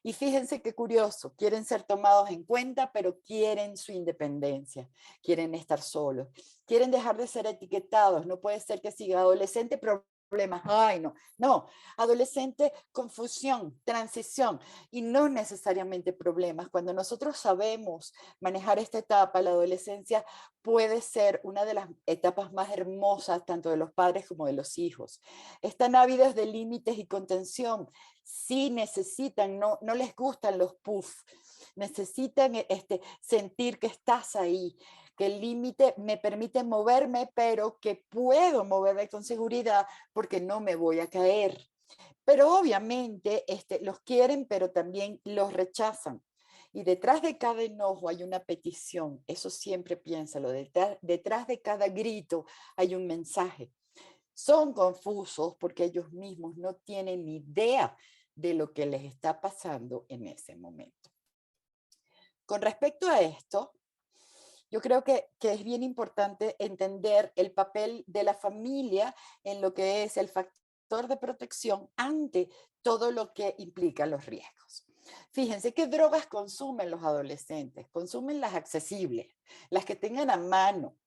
B: Y fíjense qué curioso, quieren ser tomados en cuenta, pero quieren su independencia, quieren estar solos, quieren dejar de ser etiquetados. No puede ser que siga adolescente, problemas, ay no, adolescente, confusión, transición y no necesariamente problemas. Cuando nosotros sabemos manejar esta etapa, la adolescencia puede ser una de las etapas más hermosas tanto de los padres como de los hijos. Están ávidos de límites y contención, sí necesitan, no les gustan los puffs, necesitan sentir que estás ahí, que el límite me permite moverme, pero que puedo moverme con seguridad porque no me voy a caer. Pero obviamente los quieren, pero también los rechazan. Y detrás de cada enojo hay una petición, eso siempre piénsalo, detrás de cada grito hay un mensaje. Son confusos porque ellos mismos no tienen ni idea de lo que les está pasando en ese momento. Con respecto a esto, yo creo que es bien importante entender el papel de la familia en lo que es el factor de protección ante todo lo que implica los riesgos. Fíjense qué drogas consumen los adolescentes. Consumen las accesibles, las que tengan a mano.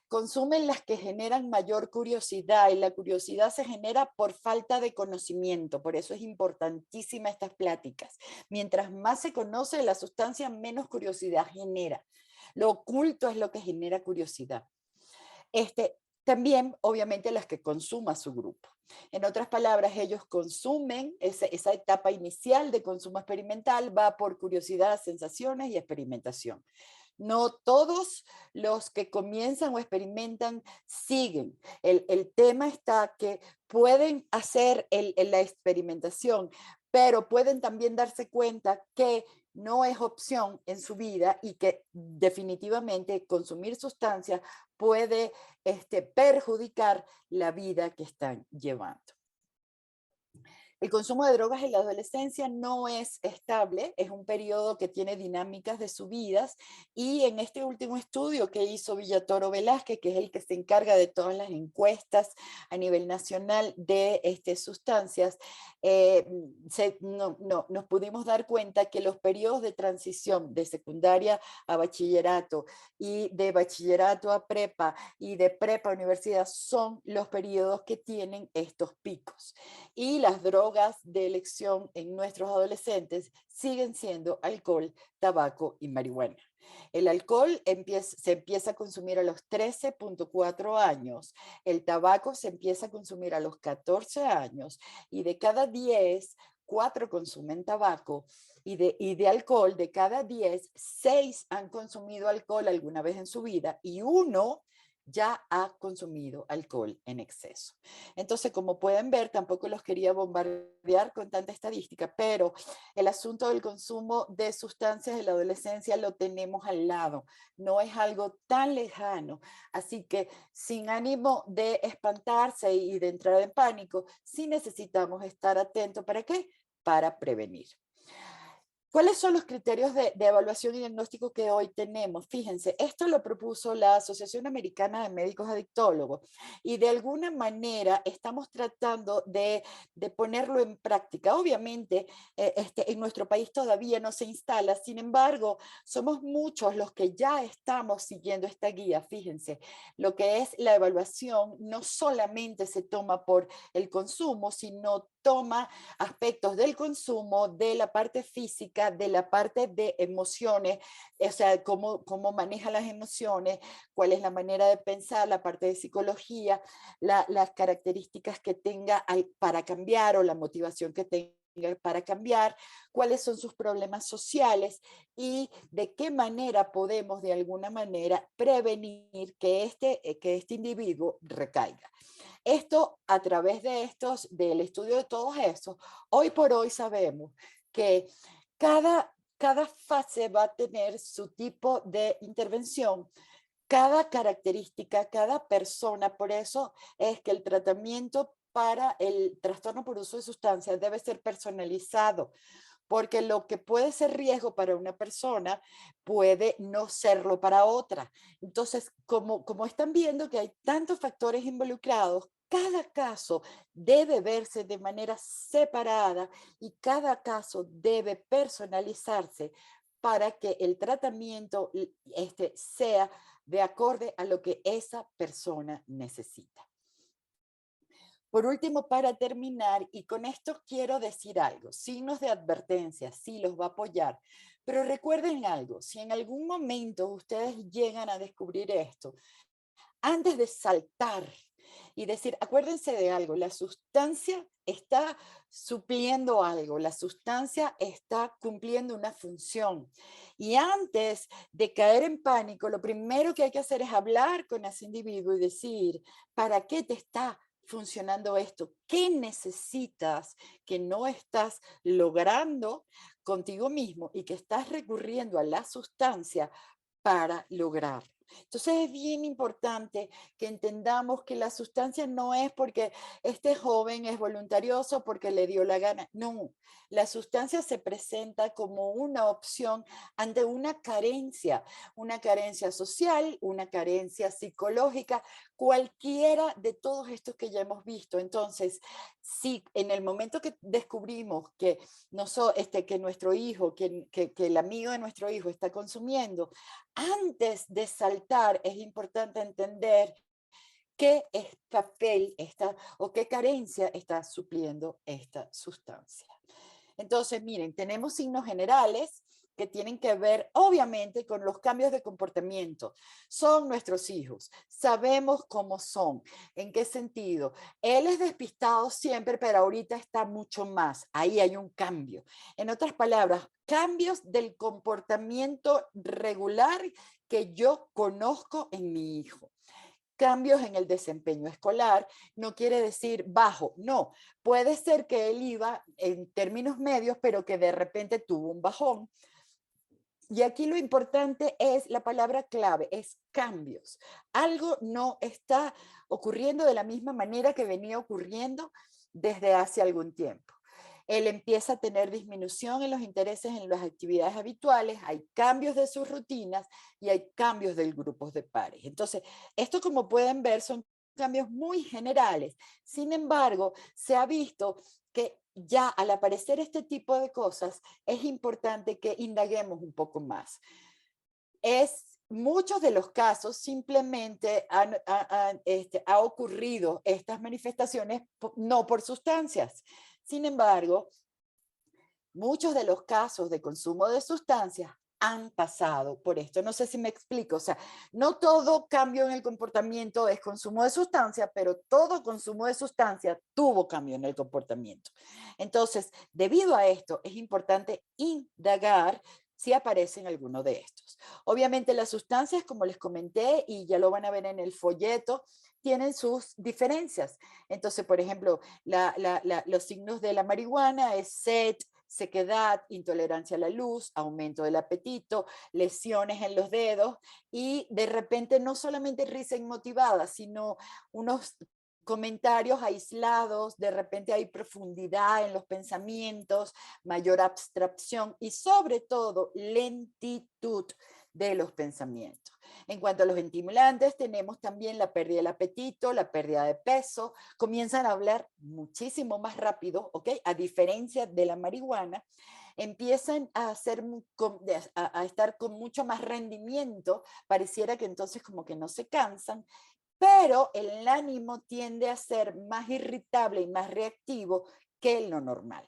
B: consumen las que generan mayor curiosidad, y la curiosidad se genera por falta de conocimiento. Por eso es importantísima estas pláticas. Mientras más se conoce de la sustancia, menos curiosidad genera. Lo oculto es lo que genera curiosidad. También, obviamente, las que consuma su grupo. En otras palabras, ellos consumen, esa etapa inicial de consumo experimental va por curiosidad, sensaciones y experimentación. No todos los que comienzan o experimentan siguen. El tema está que pueden hacer la experimentación, pero pueden también darse cuenta que no es opción en su vida y que definitivamente consumir sustancias puede perjudicar la vida que están llevando. El consumo de drogas en la adolescencia no es estable, es un periodo que tiene dinámicas de subidas, y en este último estudio que hizo Villatoro Velázquez, que es el que se encarga de todas las encuestas a nivel nacional de sustancias, nos pudimos dar cuenta que los periodos de transición de secundaria a bachillerato y de bachillerato a prepa y de prepa a universidad son los periodos que tienen estos picos. Y las drogas de elección en nuestros adolescentes siguen siendo alcohol, tabaco y marihuana. El alcohol se empieza a consumir a los 13.4 años, el tabaco se empieza a consumir a los 14 años, y de cada 10, 4 consumen tabaco, y de alcohol, de cada 10, 6 han consumido alcohol alguna vez en su vida, y 1 ya ha consumido alcohol en exceso. Entonces, como pueden ver, tampoco los quería bombardear con tanta estadística, pero el asunto del consumo de sustancias en la adolescencia lo tenemos al lado, no es algo tan lejano. Así que, sin ánimo de espantarse y de entrar en pánico, sí necesitamos estar atentos. ¿Para qué? Para prevenir. ¿Cuáles son los criterios de evaluación y diagnóstico que hoy tenemos? Fíjense, esto lo propuso la Asociación Americana de Médicos Adictólogos, y de alguna manera estamos tratando de ponerlo en práctica. Obviamente, en nuestro país todavía no se instala, sin embargo, somos muchos los que ya estamos siguiendo esta guía. Fíjense, lo que es la evaluación no solamente se toma por el consumo, sino toma aspectos del consumo, de la parte física, de la parte de emociones, o sea, cómo maneja las emociones, cuál es la manera de pensar, la parte de psicología, las características que tenga para cambiar, o la motivación que tenga para cambiar, cuáles son sus problemas sociales y de qué manera podemos de alguna manera prevenir que este individuo recaiga. Esto, a través del estudio de todos estos, hoy por hoy sabemos que cada fase va a tener su tipo de intervención, cada característica, cada persona. Por eso es que el tratamiento para el trastorno por uso de sustancias debe ser personalizado, porque lo que puede ser riesgo para una persona puede no serlo para otra. Entonces, como están viendo que hay tantos factores involucrados, cada caso debe verse de manera separada y cada caso debe personalizarse para que el tratamiento sea de acorde a lo que esa persona necesita. Por último, para terminar, y con esto quiero decir algo, signos de advertencia, sí los va a apoyar, pero recuerden algo: si en algún momento ustedes llegan a descubrir esto, antes de saltar y decir, acuérdense de algo, la sustancia está supliendo algo, la sustancia está cumpliendo una función. Y antes de caer en pánico, lo primero que hay que hacer es hablar con ese individuo y decir, ¿para qué te está funcionando esto? ¿Qué necesitas que no estás logrando contigo mismo y que estás recurriendo a la sustancia para lograr? Entonces es bien importante que entendamos que la sustancia no es porque este joven es voluntarioso, porque le dio la gana. No, la sustancia se presenta como una opción ante una carencia social, una carencia psicológica, cualquiera de todos estos que ya hemos visto. Entonces, si en el momento que descubrimos que nuestro hijo, que el amigo de nuestro hijo está consumiendo, antes de saltar empezar, es importante entender qué papel está o qué carencia está supliendo esta sustancia. Entonces, miren, tenemos signos generales que tienen que ver, obviamente, con los cambios de comportamiento. Son nuestros hijos, sabemos cómo son, en qué sentido. Él es despistado siempre, pero ahorita está mucho más. Ahí hay un cambio. En otras palabras, cambios del comportamiento regular que yo conozco en mi hijo. Cambios en el desempeño escolar no quiere decir bajo, no. Puede ser que él iba en términos medios, pero que de repente tuvo un bajón. Y aquí lo importante es la palabra clave, es cambios. Algo no está ocurriendo de la misma manera que venía ocurriendo desde hace algún tiempo. Él empieza a tener disminución en los intereses en las actividades habituales, hay cambios de sus rutinas y hay cambios del grupo de pares. Entonces, esto, como pueden ver, son cambios muy generales. Sin embargo, se ha visto que ya al aparecer este tipo de cosas, es importante que indaguemos un poco más. Muchos de los casos simplemente ha ocurrido estas manifestaciones no por sustancias. Sin embargo, muchos de los casos de consumo de sustancias han pasado por esto. No sé si me explico. O sea, no todo cambio en el comportamiento es consumo de sustancia, pero todo consumo de sustancia tuvo cambio en el comportamiento. Entonces, debido a esto, es importante indagar si aparecen alguno de estos. Obviamente las sustancias, como les comenté, y ya lo van a ver en el folleto, tienen sus diferencias. Entonces, por ejemplo, los signos de la marihuana es sed, sequedad, intolerancia a la luz, aumento del apetito, lesiones en los dedos y de repente no solamente risa inmotivada, sino unos comentarios aislados, de repente hay profundidad en los pensamientos, mayor abstracción y sobre todo lentitud de los pensamientos. En cuanto a los estimulantes, tenemos también la pérdida del apetito, la pérdida de peso, comienzan a hablar muchísimo más rápido, ¿ok? A diferencia de la marihuana, empiezan a estar con mucho más rendimiento, pareciera que entonces como que no se cansan, pero el ánimo tiende a ser más irritable y más reactivo que lo normal.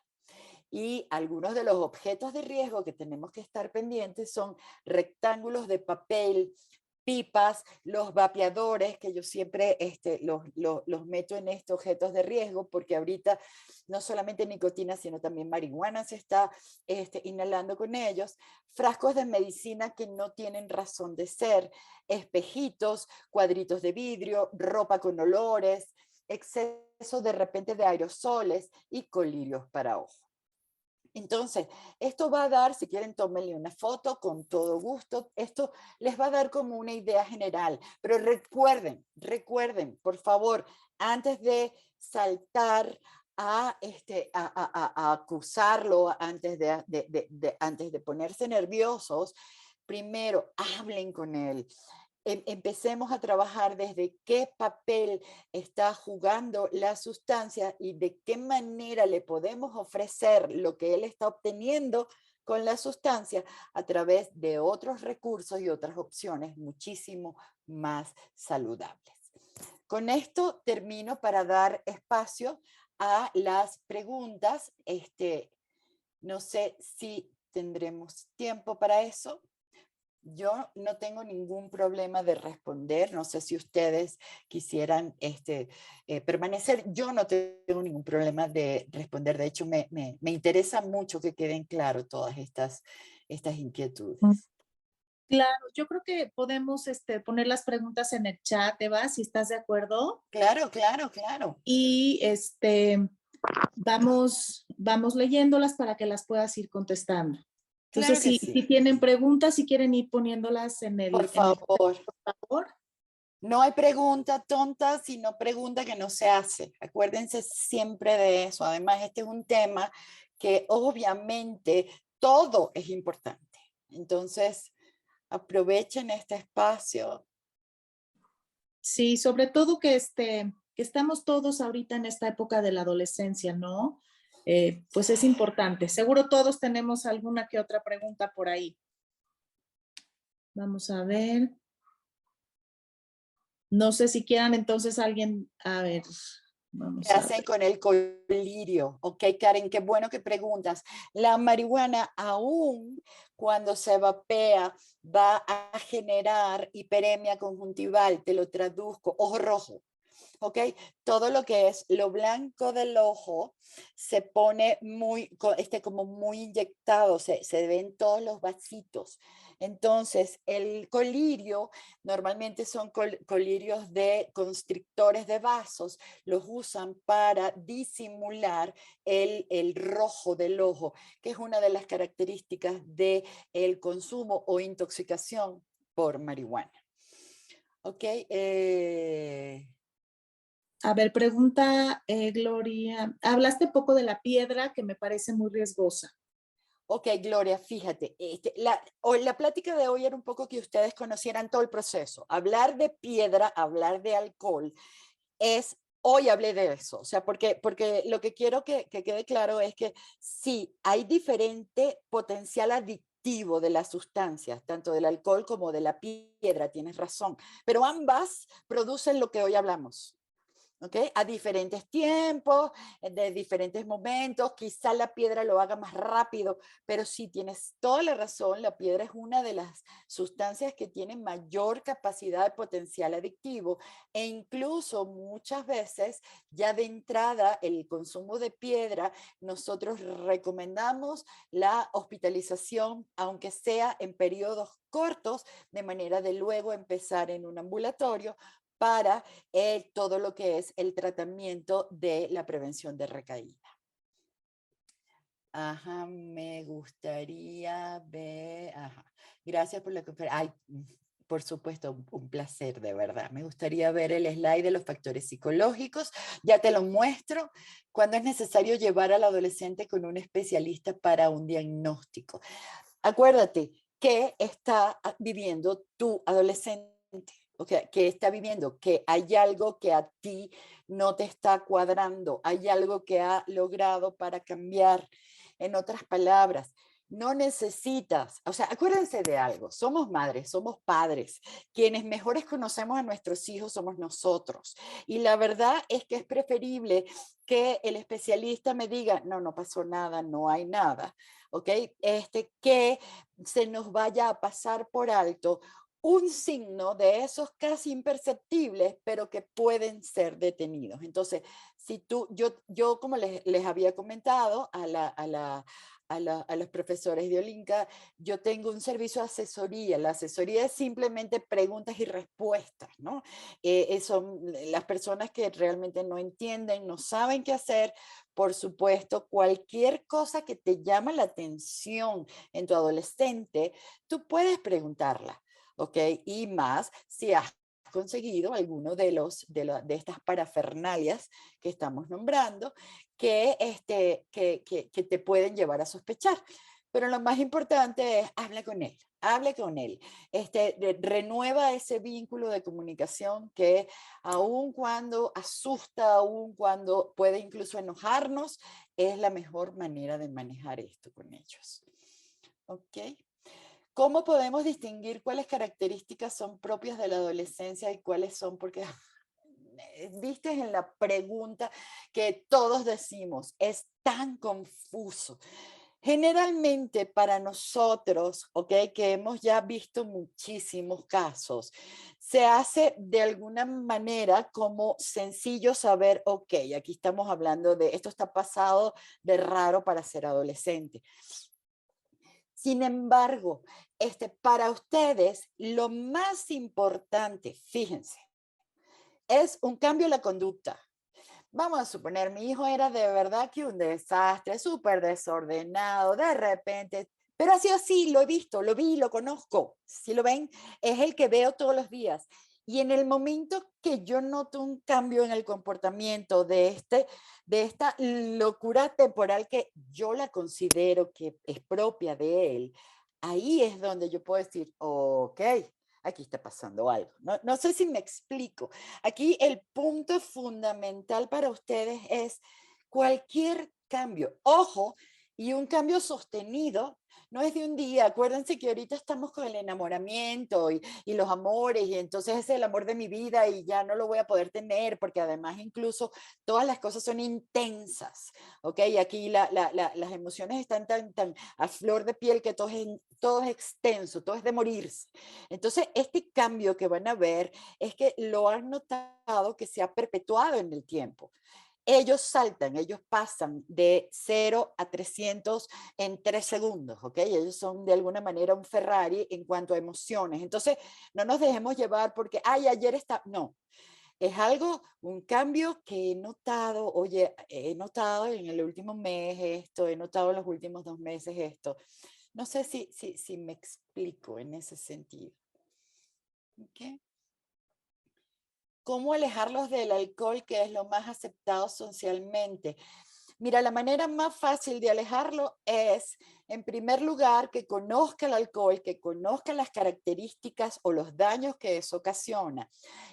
B: Y algunos de los objetos de riesgo que tenemos que estar pendientes son rectángulos de papel, pipas, los vapeadores, que yo siempre los meto en estos objetos de riesgo, porque ahorita no solamente nicotina, sino también marihuana se está inhalando con ellos, frascos de medicina que no tienen razón de ser, espejitos, cuadritos de vidrio, ropa con olores, exceso de repente de aerosoles y colirios para ojos. Entonces, esto va a dar, si quieren tómenle una foto con todo gusto, esto les va a dar como una idea general, pero recuerden, por favor, antes de saltar a acusarlo, antes de ponerse nerviosos, primero hablen con él. Empecemos a trabajar desde qué papel está jugando la sustancia y de qué manera le podemos ofrecer lo que él está obteniendo con la sustancia a través de otros recursos y otras opciones muchísimo más saludables. Con esto termino para dar espacio a las preguntas. No sé si tendremos tiempo para eso. Yo no tengo ningún problema de responder, no sé si ustedes quisieran permanecer, yo no tengo ningún problema de responder, de hecho me interesa mucho que queden claras todas estas inquietudes.
A: Claro, yo creo que podemos poner las preguntas en el chat, Eva, si estás de acuerdo.
B: Claro.
A: Y vamos leyéndolas para que las puedas ir contestando. Entonces,
B: Claro que
A: si
B: sí.
A: tienen preguntas, si quieren ir poniéndolas en el
B: Por favor.
A: chat, por favor.
B: No hay pregunta tonta, sino pregunta que no se hace. Acuérdense siempre de eso. Además, este es un tema que obviamente todo es importante. Entonces, aprovechen este espacio.
A: Sí, sobre todo que estamos todos ahorita en esta época de la adolescencia, ¿no? Pues es importante. Seguro todos tenemos alguna que otra pregunta por ahí. Vamos a ver. No sé si quieran entonces alguien, a ver, vamos
B: ¿Qué
A: a
B: hacen
A: ver.
B: con el colirio? Ok, Karen, qué bueno que preguntas. La marihuana, aún cuando se vapea, va a generar hiperemia conjuntival, te lo traduzco, ojo rojo. ¿Ok? Todo lo que es lo blanco del ojo se pone muy, como muy inyectado, se ven todos los vasitos. Entonces, el colirio, normalmente son colirios de constrictores de vasos, los usan para disimular el rojo del ojo, que es una de las características del consumo o intoxicación por marihuana. ¿Ok?
A: A ver, pregunta Gloria. Hablaste poco de la piedra que me parece muy riesgosa.
B: Ok, Gloria, fíjate, la plática de hoy era un poco que ustedes conocieran todo el proceso. Hablar de piedra, hablar de alcohol, hoy hablé de eso, o sea, porque lo que quiero que quede claro es que sí, hay diferente potencial adictivo de las sustancias, tanto del alcohol como de la piedra, tienes razón, pero ambas producen lo que hoy hablamos. ¿Ok? A diferentes tiempos, de diferentes momentos, quizá la piedra lo haga más rápido, pero sí tienes toda la razón, la piedra es una de las sustancias que tiene mayor capacidad de potencial adictivo e incluso muchas veces ya de entrada el consumo de piedra, nosotros recomendamos la hospitalización, aunque sea en periodos cortos, de manera de luego empezar en un ambulatorio para todo lo que es el tratamiento de la prevención de recaída. Ajá, me gustaría ver, ajá, gracias por la conferencia. Ay, por supuesto, un placer, de verdad. Me gustaría ver el slide de los factores psicológicos. Ya te lo muestro. Cuando es necesario llevar al adolescente con un especialista para un diagnóstico. Acuérdate que está viviendo tu adolescente. Okay, que está viviendo, que hay algo que a ti no te está cuadrando, hay algo que ha logrado para cambiar. En otras palabras, no necesitas, o sea, acuérdense de algo, somos madres, somos padres, quienes mejores conocemos a nuestros hijos somos nosotros. Y la verdad es que es preferible que el especialista me diga, no, no pasó nada, no hay nada, ¿ok? Que se nos vaya a pasar por alto un signo de esos casi imperceptibles, pero que pueden ser detenidos. Entonces, si yo como les había comentado a los profesores de Olinka, yo tengo un servicio de asesoría. La asesoría es simplemente preguntas y respuestas, ¿no? Son las personas que realmente no entienden, no saben qué hacer. Por supuesto, cualquier cosa que te llama la atención en tu adolescente, tú puedes preguntarla. ¿Ok? Y más si has conseguido alguno de estas parafernalias que estamos nombrando que te pueden llevar a sospechar. Pero lo más importante es hable con él. Renueva ese vínculo de comunicación que aun cuando asusta, aun cuando puede incluso enojarnos, es la mejor manera de manejar esto con ellos. ¿Ok? ¿Cómo podemos distinguir cuáles características son propias de la adolescencia y cuáles son? Porque viste en la pregunta que todos decimos, es tan confuso. Generalmente para nosotros, ¿ok? Que hemos ya visto muchísimos casos, se hace de alguna manera como sencillo saber, ok, aquí estamos hablando de, esto está pasado de raro para ser adolescente. Sin embargo, para ustedes, lo más importante, fíjense, es un cambio en la conducta. Vamos a suponer, mi hijo era de verdad que un desastre, súper desordenado, de repente, pero ha sido así, lo he visto, lo vi, lo conozco. Si lo ven, es el que veo todos los días. Y en el momento que yo noto un cambio en el comportamiento de esta locura temporal que yo la considero que es propia de él, ahí es donde yo puedo decir, ok, aquí está pasando algo. No sé si me explico. Aquí el punto fundamental para ustedes es cualquier cambio. Ojo, Y un cambio sostenido no es de un día. Acuérdense que ahorita estamos con el enamoramiento y los amores, y entonces es el amor de mi vida y ya no lo voy a poder tener, porque además incluso todas las cosas son intensas, ¿ok? Y aquí las emociones están tan a flor de piel que todo es extenso, todo es de morirse. Entonces, este cambio que van a ver es que lo han notado que se ha perpetuado en el tiempo. Ellos saltan, ellos pasan de 0 a 300 en 3 segundos, ¿ok? Ellos son de alguna manera un Ferrari en cuanto a emociones. Entonces, no nos dejemos llevar porque, ay, ayer está, no. Es algo, un cambio que he notado, oye, he notado en el último mes esto, he notado en los últimos 2 meses esto. No sé si me explico en ese sentido. ¿Ok? ¿Cómo alejarlos del alcohol, que es lo más aceptado socialmente? Mira, la manera más fácil de alejarlo es, en primer lugar, que conozca el alcohol, que conozca las características o los daños que eso ocasiona.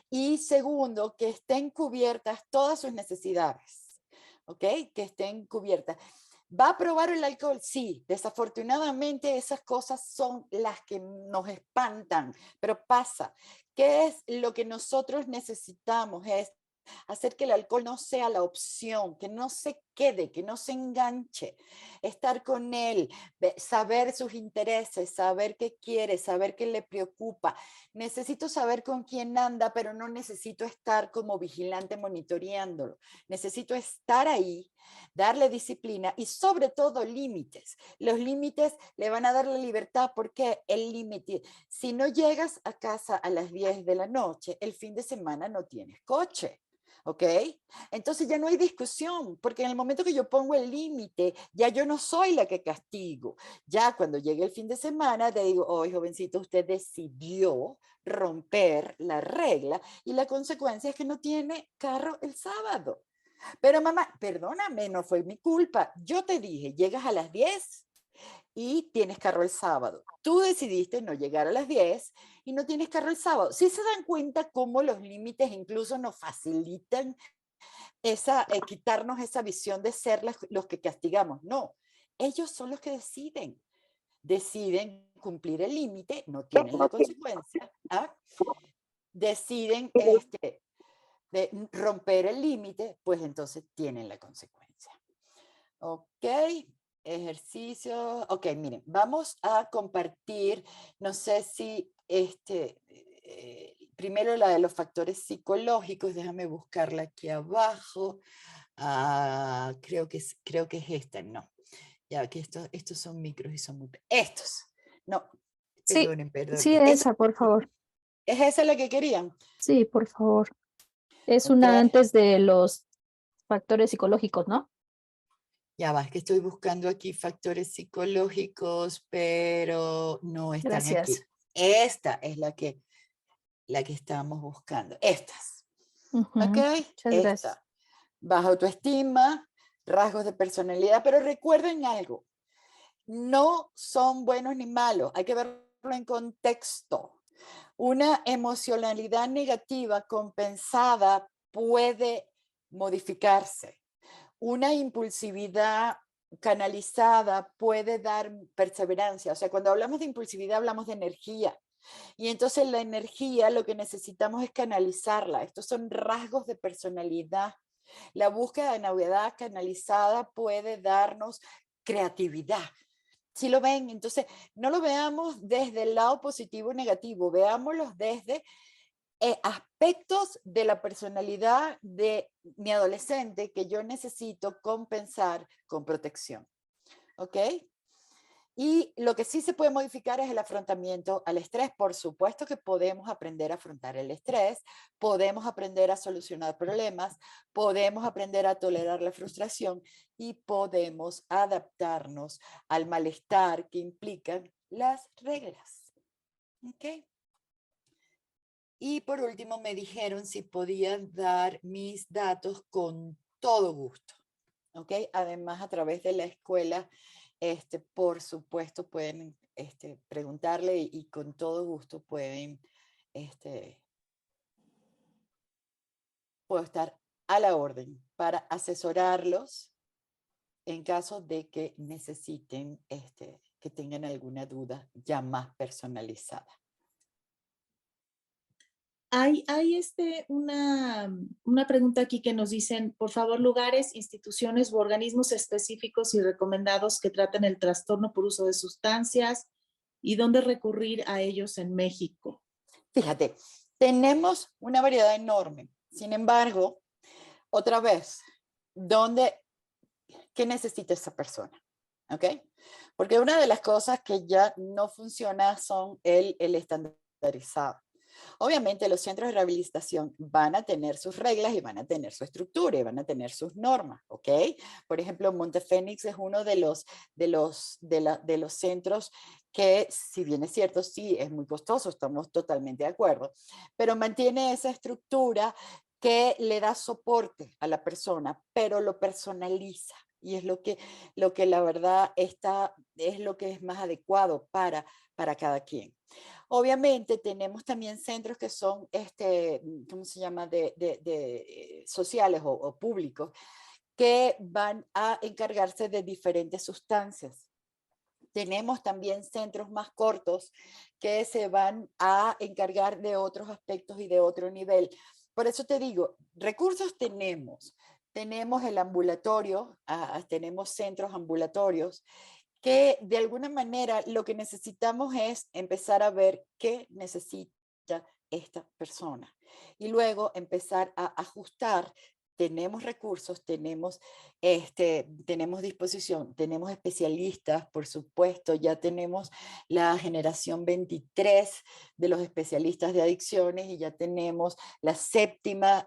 B: Y segundo, que estén cubiertas todas sus necesidades, ¿ok? Que estén cubiertas. ¿Va a probar el alcohol? Sí, desafortunadamente esas cosas son las que nos espantan, pero pasa. ¿Qué es lo que nosotros necesitamos? Es hacer que el alcohol no sea la opción, que no se quede, que no se enganche, estar con él, saber sus intereses, saber qué quiere, saber qué le preocupa. Necesito saber con quién anda, pero no necesito estar como vigilante monitoreándolo. Necesito estar ahí, darle disciplina y sobre todo límites. Los límites le van a dar la libertad porque el límite, si no llegas a casa a las 10 de la noche, el fin de semana no tienes coche. ¿Ok? Entonces ya no hay discusión, porque en el momento que yo pongo el límite, ya yo no soy la que castigo. Ya cuando llegue el fin de semana, te digo, hoy jovencito, usted decidió romper la regla y la consecuencia es que no tiene carro el sábado. Pero mamá, perdóname, no fue mi culpa. Yo te dije, llegas a las 10 y tienes carro el sábado. Tú decidiste no llegar a las 10 y no tienes carro el sábado. ¿Sí se dan cuenta cómo los límites incluso nos facilitan quitarnos esa visión de ser los que castigamos? No, ellos son los que deciden cumplir el límite, no tienen la consecuencia, ¿ah? Deciden de romper el límite, pues entonces tienen la consecuencia. Ok, ejercicio. Ok, miren, vamos a compartir, no sé si primero la de los factores psicológicos, déjame buscarla aquí abajo. Creo que es esta, no. Ya que estos son micros y son muy... Estos, no,
C: Sí,
B: perdonen.
C: sí, esa, por favor.
B: ¿Es esa la que querían?
C: Sí, por favor. Es
B: Ok,
C: una antes de los factores psicológicos, ¿no?
B: ya va, es que estoy buscando aquí factores psicológicos, pero no están
C: Gracias.
B: aquí. Esta es la que estábamos buscando. Estas,
C: Ujú,
B: ¿ok?
C: muchas gracias.
B: Esta. Baja autoestima, rasgos de personalidad, pero recuerden algo, no son buenos ni malos, hay que verlo en contexto. Una emocionalidad negativa compensada puede modificarse. Una impulsividad canalizada puede dar perseverancia. O sea, cuando hablamos de impulsividad hablamos de energía. Y entonces la energía lo que necesitamos es canalizarla. Estos son rasgos de personalidad. La búsqueda de novedad canalizada puede darnos creatividad. Si lo ven, entonces no lo veamos desde el lado positivo o negativo, veámoslos desde aspectos de la personalidad de mi adolescente que yo necesito compensar con protección. ¿Ok? Y lo que sí se puede modificar es el afrontamiento al estrés. Por supuesto que podemos aprender a afrontar el estrés, podemos aprender a solucionar problemas, podemos aprender a tolerar la frustración y podemos adaptarnos al malestar que implican las reglas. ¿Ok? Y por último me dijeron si podían dar mis datos con todo gusto. ¿Ok? Además, a través de la escuela, por supuesto, pueden preguntarle y con todo gusto puedo estar a la orden para asesorarlos en caso de que necesiten, que tengan alguna duda ya más personalizada.
A: Hay una pregunta aquí que nos dicen, por favor, lugares, instituciones u organismos específicos y recomendados que traten el trastorno por uso de sustancias y dónde recurrir a ellos en México.
B: Fíjate, tenemos una variedad enorme. Sin embargo, otra vez, ¿qué necesita esa persona? ¿Ok? Porque una de las cosas que ya no funciona son el estandarizado. Obviamente los centros de rehabilitación van a tener sus reglas y van a tener su estructura y van a tener sus normas, ¿ok? Por ejemplo, Montefénix es uno de los centros que, si bien es cierto, sí, es muy costoso, estamos totalmente de acuerdo, pero mantiene esa estructura que le da soporte a la persona, pero lo personaliza. Y es lo que la verdad es lo que es más adecuado para cada quien. Obviamente tenemos también centros que son, ¿cómo se llama?, sociales o públicos, que van a encargarse de diferentes sustancias. Tenemos también centros más cortos que se van a encargar de otros aspectos y de otro nivel. Por eso te digo, recursos tenemos. Tenemos el ambulatorio, tenemos centros ambulatorios, que de alguna manera lo que necesitamos es empezar a ver qué necesita esta persona y luego empezar a ajustar. Tenemos recursos, tenemos disposición, tenemos especialistas, por supuesto, ya tenemos la generación 23 de los especialistas de adicciones y ya tenemos la séptima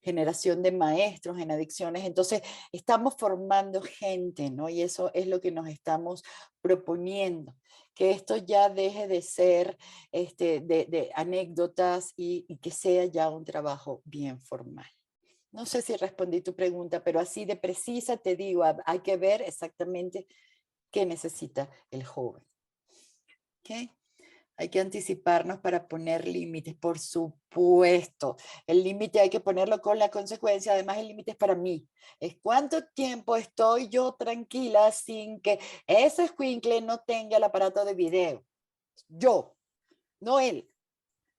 B: generación de maestros en adicciones. Entonces, estamos formando gente, ¿no? Y eso es lo que nos estamos proponiendo, que esto ya deje de ser de anécdotas y que sea ya un trabajo bien formal. No sé si respondí tu pregunta, pero así de precisa te digo, hay que ver exactamente qué necesita el joven. ¿Okay? Hay que anticiparnos para poner límites, por supuesto. El límite hay que ponerlo con la consecuencia, además el límite es para mí. Es cuánto tiempo estoy yo tranquila sin que ese escuincle no tenga el aparato de video. Yo, no él.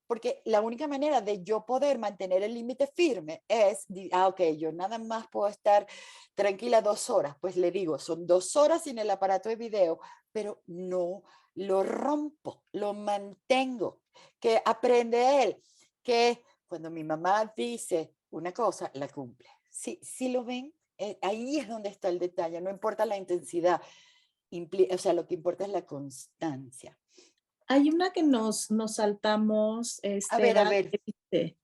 B: Porque la única manera de yo poder mantener el límite firme es, ok, yo nada más puedo estar tranquila 2 horas. Pues le digo, son 2 horas sin el aparato de video, pero no lo rompo, lo mantengo. Que aprende él, que cuando mi mamá dice una cosa, la cumple. Si lo ven, ahí es donde está el detalle, no importa la intensidad, o sea, lo que importa es la constancia.
A: Hay una que nos saltamos,
B: A ver.
A: que dice,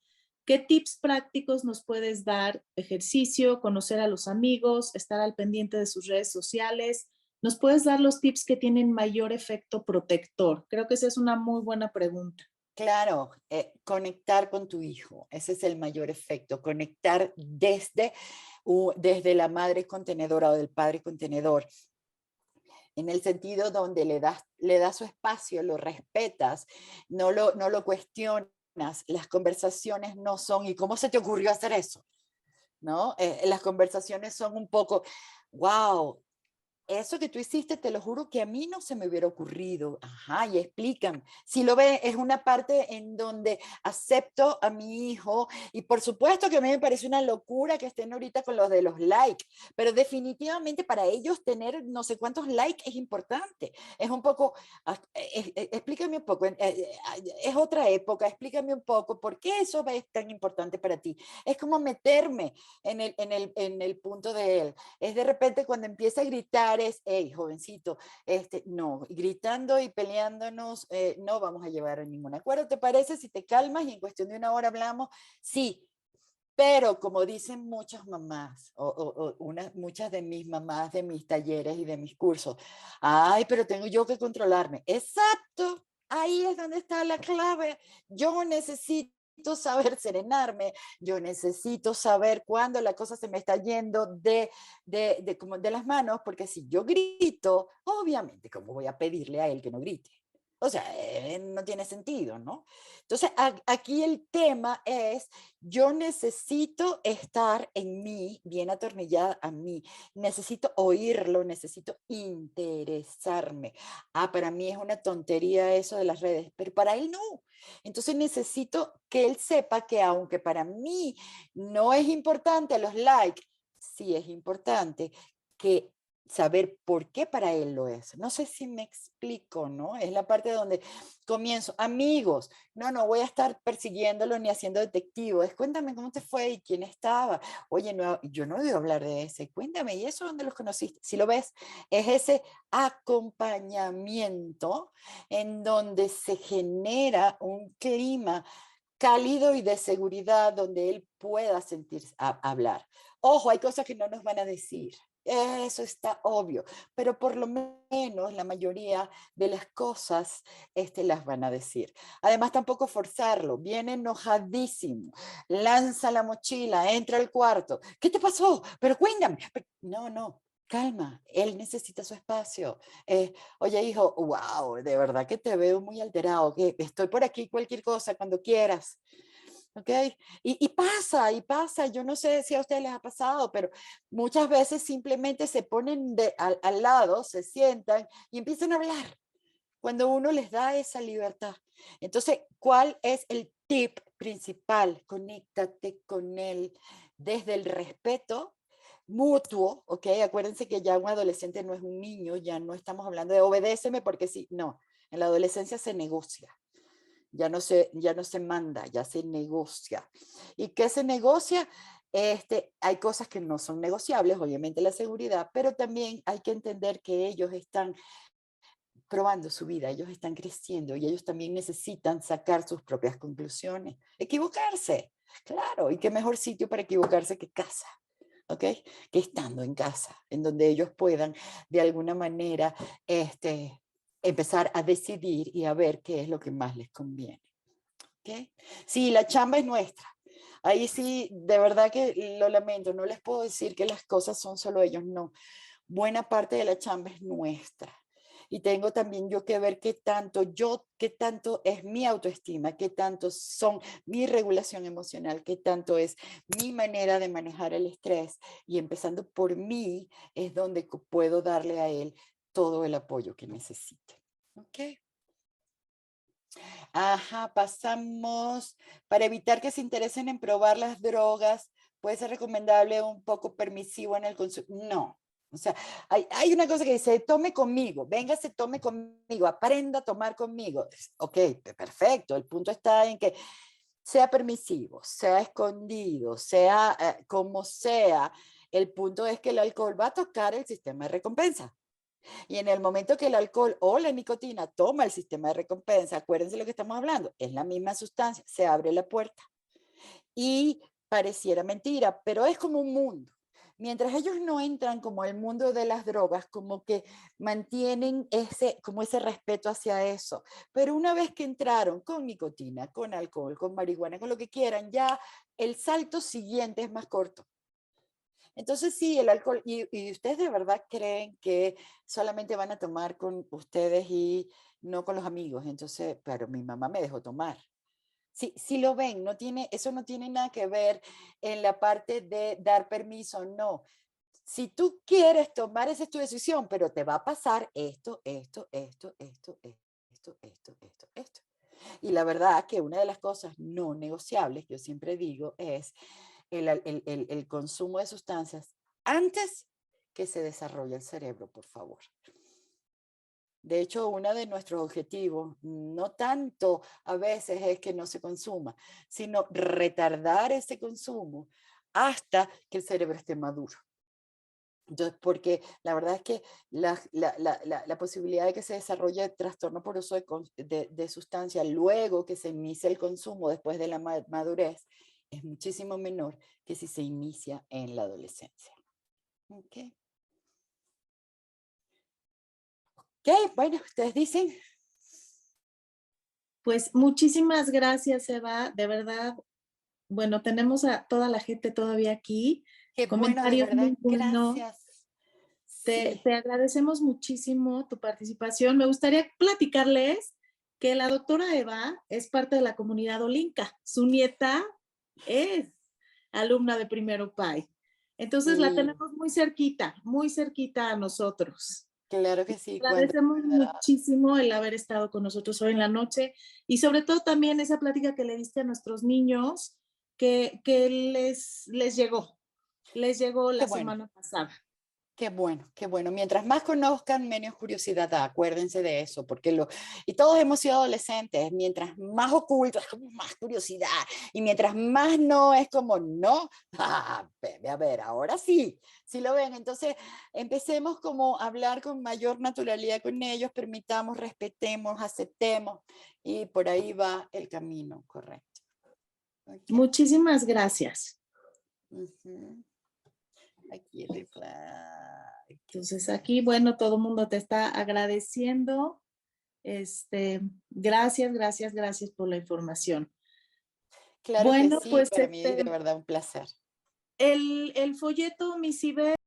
A: ¿qué tips prácticos nos puedes dar? Ejercicio, conocer a los amigos, estar al pendiente de sus redes sociales. ¿Nos puedes dar los tips que tienen mayor efecto protector? Creo que esa es una muy buena pregunta.
B: Claro, conectar con tu hijo, ese es el mayor efecto, conectar desde la madre contenedora o del padre contenedor, en el sentido donde le das su espacio, lo respetas, no lo cuestionas, las conversaciones no son, ¿y cómo se te ocurrió hacer eso? ¿No? Las conversaciones son un poco, wow, eso que tú hiciste, te lo juro que a mí no se me hubiera ocurrido. Ajá, y explícame. Si lo ves, es una parte en donde acepto a mi hijo y por supuesto que a mí me parece una locura que estén ahorita con los de los likes, pero definitivamente para ellos tener no sé cuántos likes es importante. Es un poco, explícame un poco, es otra época, explícame un poco por qué eso es tan importante para ti. Es como meterme en el punto de él. Es de repente cuando empieza a gritar, hey, jovencito, no, gritando y peleándonos, no vamos a llevar a ningún acuerdo, ¿te parece? Si te calmas y en cuestión de 1 hora hablamos, sí, pero como dicen muchas mamás, muchas de mis mamás de mis talleres y de mis cursos, ay, pero tengo yo que controlarme. Exacto, ahí es donde está la clave. Yo necesito saber serenarme, yo necesito saber cuándo la cosa se me está yendo como de las manos, porque si yo grito, obviamente, ¿cómo voy a pedirle a él que no grite? O sea, no tiene sentido, ¿no? Entonces, aquí el tema es, yo necesito estar en mí, bien atornillada a mí, necesito oírlo, necesito interesarme. Ah, para mí es una tontería eso de las redes, pero para él no. Entonces necesito que él sepa que aunque para mí no es importante los likes, sí es importante que saber por qué para él lo es. No sé si me explico, ¿no? Es la parte donde comienzo, amigos, no voy a estar persiguiéndolo ni haciendo detectivo, es cuéntame cómo te fue y quién estaba. Oye, no, yo no debo hablar de ese, cuéntame, ¿y eso dónde los conociste? Si lo ves, es ese acompañamiento en donde se genera un clima cálido y de seguridad donde él pueda sentirse hablar. Ojo, hay cosas que no nos van a decir. Eso está obvio, pero por lo menos la mayoría de las cosas las van a decir. Además, tampoco forzarlo. Viene enojadísimo, lanza la mochila, entra al cuarto. ¿Qué te pasó? Pero cuéntame. No, calma. Él necesita su espacio. Oye, hijo, wow, de verdad que te veo muy alterado. Que estoy por aquí, cualquier cosa, cuando quieras. ¿Ok? Y pasa, yo no sé si a ustedes les ha pasado, pero muchas veces simplemente se ponen al lado, se sientan y empiezan a hablar cuando uno les da esa libertad. Entonces, ¿cuál es el tip principal? Conéctate con él desde el respeto mutuo, ¿ok? Acuérdense que ya un adolescente no es un niño, ya no estamos hablando de obedéceme porque sí, no, en la adolescencia se negocia. Ya no se manda, ya se negocia. ¿Y qué se negocia? Hay cosas que no son negociables, obviamente la seguridad, pero también hay que entender que ellos están probando su vida, ellos están creciendo y ellos también necesitan sacar sus propias conclusiones. Equivocarse, claro, y qué mejor sitio para equivocarse que casa. ¿Ok? Que estando en casa, en donde ellos puedan de alguna manera empezar a decidir y a ver qué es lo que más les conviene. ¿Ok? Sí, la chamba es nuestra. Ahí sí, de verdad que lo lamento, no les puedo decir que las cosas son solo ellos, no. Buena parte de la chamba es nuestra. Y tengo también yo que ver qué tanto es mi autoestima, qué tanto son mi regulación emocional, qué tanto es mi manera de manejar el estrés. Y empezando por mí es donde puedo darle a él todo el apoyo que necesite. ¿Ok? Ajá, pasamos. Para evitar que se interesen en probar las drogas, puede ser recomendable un poco permisivo en el consumo. No. O sea, hay una cosa que dice, tome conmigo, véngase, tome conmigo, aprenda a tomar conmigo. Ok, perfecto. El punto está en que sea permisivo, sea escondido, sea como sea. El punto es que el alcohol va a tocar el sistema de recompensa. Y en el momento que el alcohol o la nicotina toma el sistema de recompensa, acuérdense lo que estamos hablando, es la misma sustancia, se abre la puerta. Y pareciera mentira, pero es como un mundo. Mientras ellos no entran como al mundo de las drogas, como que mantienen como ese respeto hacia eso. Pero una vez que entraron con nicotina, con alcohol, con marihuana, con lo que quieran, ya el salto siguiente es más corto. Entonces sí, el alcohol, y ustedes de verdad creen que solamente van a tomar con ustedes y no con los amigos. Entonces, pero mi mamá me dejó tomar. Si lo ven, eso no tiene nada que ver en la parte de dar permiso, no. Si tú quieres tomar, esa es tu decisión, pero te va a pasar esto. Y la verdad que una de las cosas no negociables, yo siempre digo, es el consumo de sustancias antes que se desarrolle el cerebro, por favor. De hecho, uno de nuestros objetivos, no tanto a veces es que no se consuma, sino retardar ese consumo hasta que el cerebro esté maduro. Entonces, porque la verdad es que la posibilidad de que se desarrolle trastorno por uso de sustancia luego que se inicia el consumo después de la madurez es muchísimo menor que si se inicia en la adolescencia. ¿Ok? Ok, bueno, ustedes dicen.
A: Pues muchísimas gracias, Eva. De verdad, bueno, tenemos a toda la gente todavía aquí.
B: Qué bueno, de
A: Comentarios
B: verdad,
A: muy buenos.
B: gracias.
A: Te
B: Sí.
A: agradecemos muchísimo tu participación. Me gustaría platicarles que la doctora Eva es parte de la comunidad Olinka. Su nieta es alumna de Primero PAI. Entonces la tenemos muy cerquita a nosotros.
B: Claro que sí.
A: Agradecemos muchísimo el haber estado con nosotros hoy en la noche y sobre todo también esa plática que le diste a nuestros niños que les llegó la semana pasada.
B: Qué bueno, qué bueno. Mientras más conozcan, menos curiosidad da. Acuérdense de eso, porque y todos hemos sido adolescentes. Mientras más oculto, es como más curiosidad. Y mientras más no, es como no. A ver, ahora sí, sí lo ven. Entonces, empecemos como a hablar con mayor naturalidad con ellos, permitamos, respetemos, aceptemos. Y por ahí va el camino correcto. Okay.
A: Muchísimas gracias.
B: Aquí el reply.
A: Entonces aquí, bueno, todo el mundo te está agradeciendo. Gracias por la información.
B: Claro
A: bueno,
B: que sí,
A: pues
B: para mí de verdad un placer.
A: El folleto Miss Iber